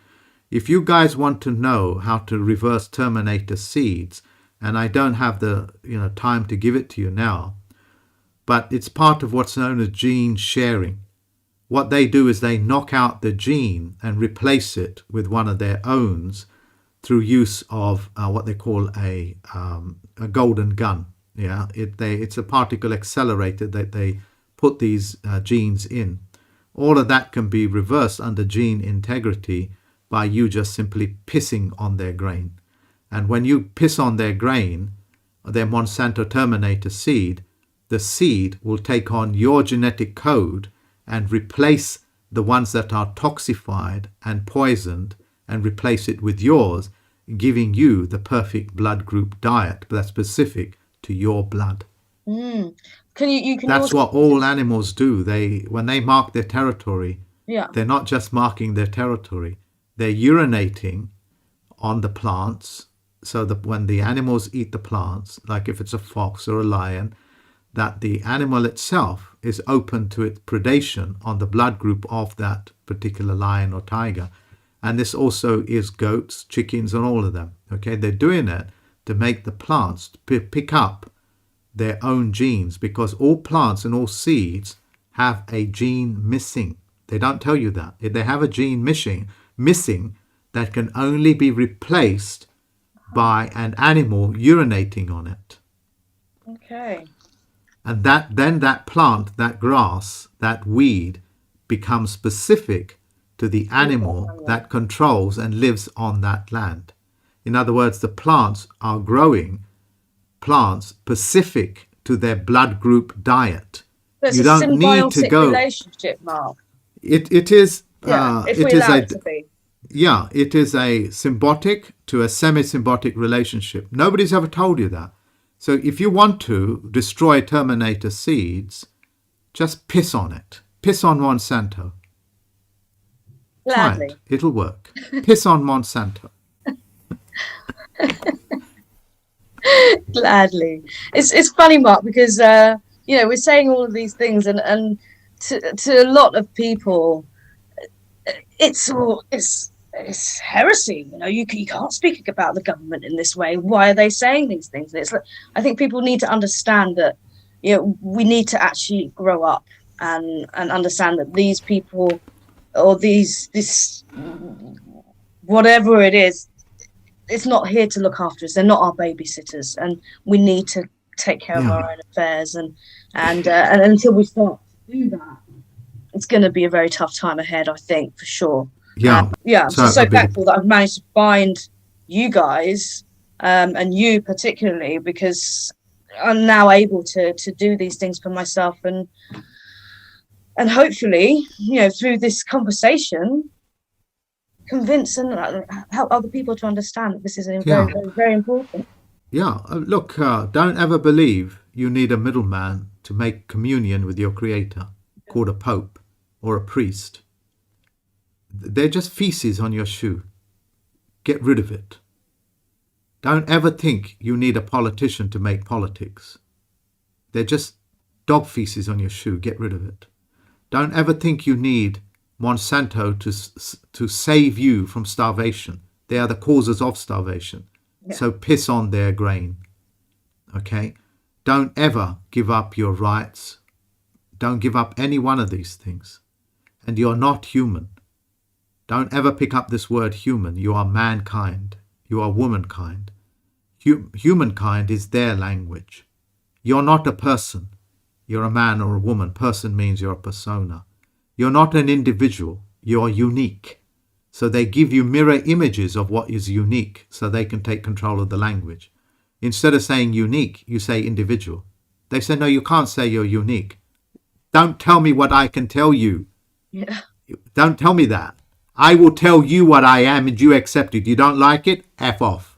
If you guys want to know how to reverse Terminator seeds, and I don't have the time to give it to you now, but it's part of what's known as gene sharing. What they do is they knock out the gene and replace it with one of their owns through use of what they call a golden gun. Yeah, it's a particle accelerator that they put these genes in. All of that can be reversed under gene integrity by you just simply pissing on their grain. And when you piss on their grain, their Monsanto Terminator seed, the seed will take on your genetic code and replace the ones that are toxified and poisoned and replace it with yours, giving you the perfect blood group diet that's specific to your blood. That's what all animals do. When they mark their territory, they're not just marking their territory, they're urinating on the plants, so that when the animals eat the plants, like if it's a fox or a lion, that the animal itself is open to its predation on the blood group of that particular lion or tiger. And this also is goats, chickens, and all of them. Okay, they're doing it to make the plants pick up their own genes, because all plants and all seeds have a gene missing. They don't tell you that. They have a gene missing that can only be replaced by an animal urinating on it. Okay. And that plant, that grass, that weed becomes specific to the animal that controls and lives on that land. In other words, the plants are growing plants specific to their blood group diet. There's you don't need to go. Relationship, Mark. It is. If we're allowed to be. Yeah, it is a symbiotic to a semi-symbiotic relationship. Nobody's ever told you that. So if you want to destroy Terminator seeds, just piss on it. Piss on Monsanto. Gladly. Try it. It'll work. Piss on Monsanto. Gladly. It's funny, Mark, because we're saying all of these things, and to a lot of people, it's heresy. You can't speak about the government in this way. Why are they saying these things? And I think people need to understand that we need to actually grow up and understand that these people, or this whatever it is, it's not here to look after us. They're not our babysitters, and we need to take care of our own affairs. And until we start to do that, it's going to be a very tough time ahead, I think, for sure. I'm so thankful that I've managed to find you guys, and you particularly, because I'm now able to do these things for myself, and hopefully, through this conversation, convince and help other people to understand that this is very, very, very important. Look, don't ever believe you need a middleman to make communion with your creator, called a pope or a priest. They're just feces on your shoe. Get rid of it. Don't ever think you need a politician to make politics. They're just dog feces on your shoe. Get rid of it. Don't ever think you need Monsanto to save you from starvation. They are the causes of starvation. So piss on their grain. Okay? Don't ever give up your rights. Don't give up any one of these things. And you're not human. Don't ever pick up this word human. You are mankind. You are womankind. Humankind is their language. You're not a person. You're a man or a woman. Person means you're a persona. You're not an individual. You're unique. So they give you mirror images of what is unique so they can take control of the language. Instead of saying unique, you say individual. They say, no, you can't say you're unique. Don't tell me what I can tell you. Don't tell me that. I will tell you what I am and you accept it. You don't like it? F off.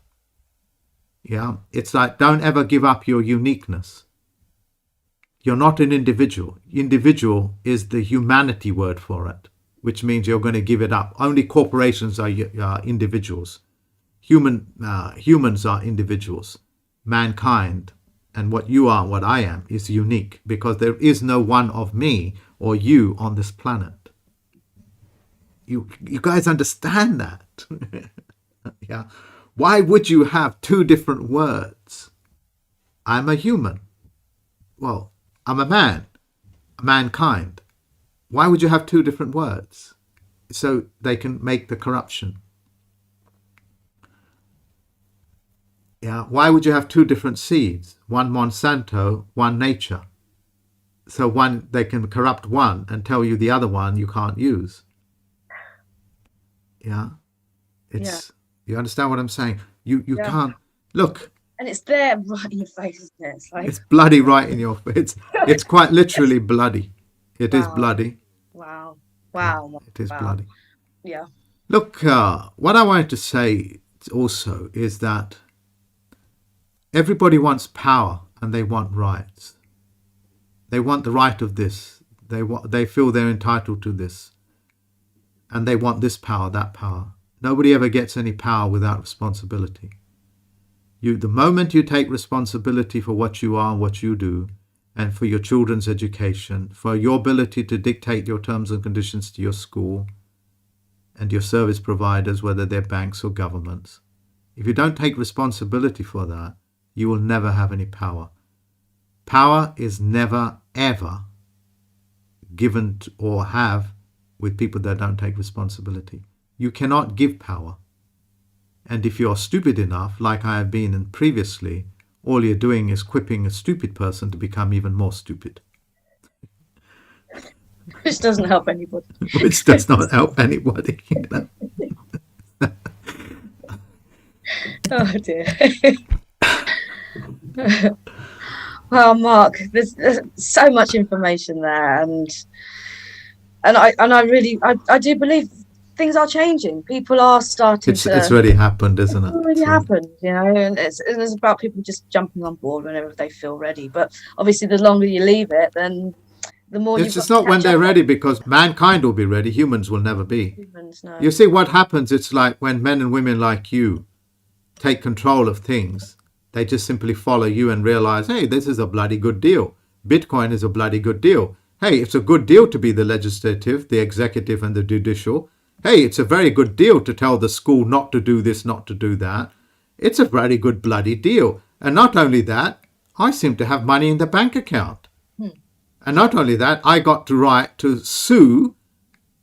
It's like, don't ever give up your uniqueness. You're not an individual. Individual is the humanity word for it, which means you're going to give it up. Only corporations are individuals. Humans are individuals. Mankind and what you are, what I am, is unique, because there is no one of me or you on this planet. You guys understand that? Why would you have two different words? I'm a human. Well, I'm a man, mankind. Why would you have two different words? So they can make the corruption. Why would you have two different seeds? One Monsanto, one nature. So one, they can corrupt one and tell you the other one you can't use. You understand what I'm saying? You can't look. And it's there right in your face, isn't it? It's bloody right in your face. It's quite literally bloody. It is bloody. Wow. It is bloody. Yeah. Look, what I wanted to say also is that everybody wants power and they want rights. They want the right of this. They feel they're entitled to this. And they want this power, that power. Nobody ever gets any power without responsibility. The moment you take responsibility for what you are and what you do, and for your children's education, for your ability to dictate your terms and conditions to your school and your service providers, whether they're banks or governments, if you don't take responsibility for that, you will never have any power. Power is never, ever given or have with people that don't take responsibility. You cannot give power. And if you're stupid enough, like I have been previously, all you're doing is equipping a stupid person to become even more stupid. Which doesn't help anybody. Which does not help anybody. Oh dear. Well, Mark, there's so much information there, and I do believe things are changing. People are starting to... It's already happened, isn't it? It's already happened, and it's about people just jumping on board whenever they feel ready. But obviously, the longer you leave it, then the more it's just not when they're ready, because mankind will be ready. Humans will never be. Humans, no. You see what happens? It's like when men and women like you take control of things, they just simply follow you and realize, hey, this is a bloody good deal. Bitcoin is a bloody good deal. Hey, it's a good deal to be the legislative, the executive, and the judicial. hey, it's a very good deal to tell the school not to do this, not to do that. It's a very good bloody deal. And not only that, I seem to have money in the bank account. And not only that, I got the right to sue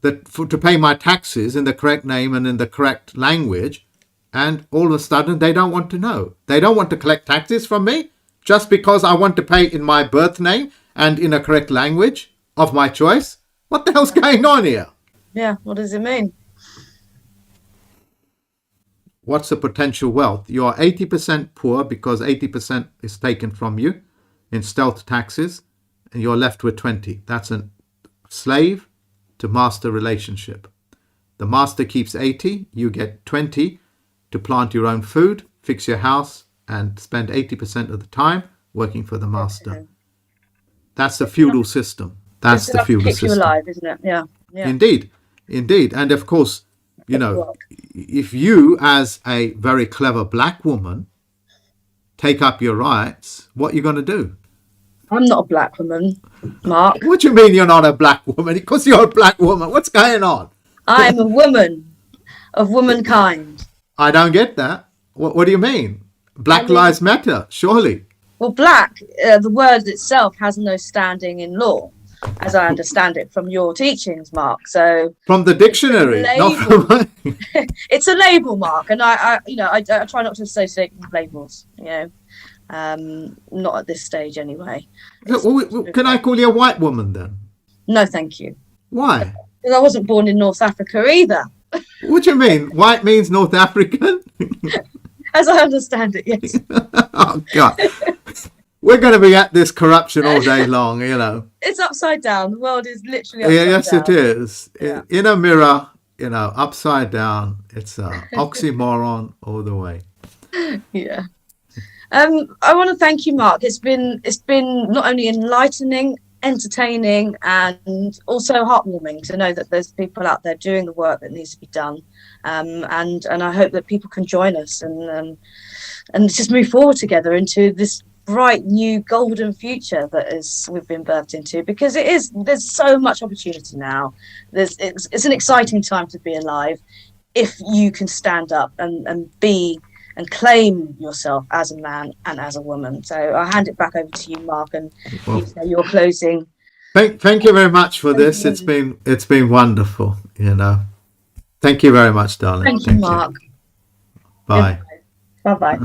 to pay my taxes in the correct name and in the correct language. And all of a sudden, they don't want to know. They don't want to collect taxes from me just because I want to pay in my birth name and in a correct language of my choice. What the hell's going on here? Yeah, what does it mean? What's the potential wealth? You are 80% poor because 80% is taken from you in stealth taxes, and you're left with 20. That's a slave to master relationship. The master keeps 80, you get 20 to plant your own food, fix your house, and spend 80% of the time working for the master. That's the feudal system. That's the feudal system. Keep you alive, isn't it? Yeah. Indeed. And of course, you know, if you as a very clever black woman take up your rights, what are you going to do? I'm not a black woman, Mark. What do you mean you're not a black woman? Because you're a black woman. What's going on? I'm a woman of womankind. I don't get that. What do you mean? Black lives matter, surely. Well, black, the word itself has no standing in law, as I understand it from your teachings, Mark. So from the dictionary, not from it's a label, Mark, and I try not to associate with labels. Not at this stage, anyway. Can I call you a white woman then? No, thank you. Why? Because I wasn't born in North Africa either. What do you mean? White means North African? As I understand it, yes. Oh, God. We're going to be at this corruption all day long, you know. It's upside down. The world is literally upside down. Yes, it is. Yeah. In a mirror, you know, upside down. It's an oxymoron all the way. Yeah. I want to thank you, Mark. It's been not only enlightening, entertaining, and also heartwarming to know that there's people out there doing the work that needs to be done. And I hope that people can join us and just move forward together into this bright new golden future that we've been birthed into, because there's so much opportunity now. It's an exciting time to be alive if you can stand up and be and claim yourself as a man and as a woman. So I'll hand it back over to you, Mark, and your closing. Thank you very much for this. It's been wonderful, you know. Thank you very much, darling. Thank you, Mark. Bye. Bye-bye.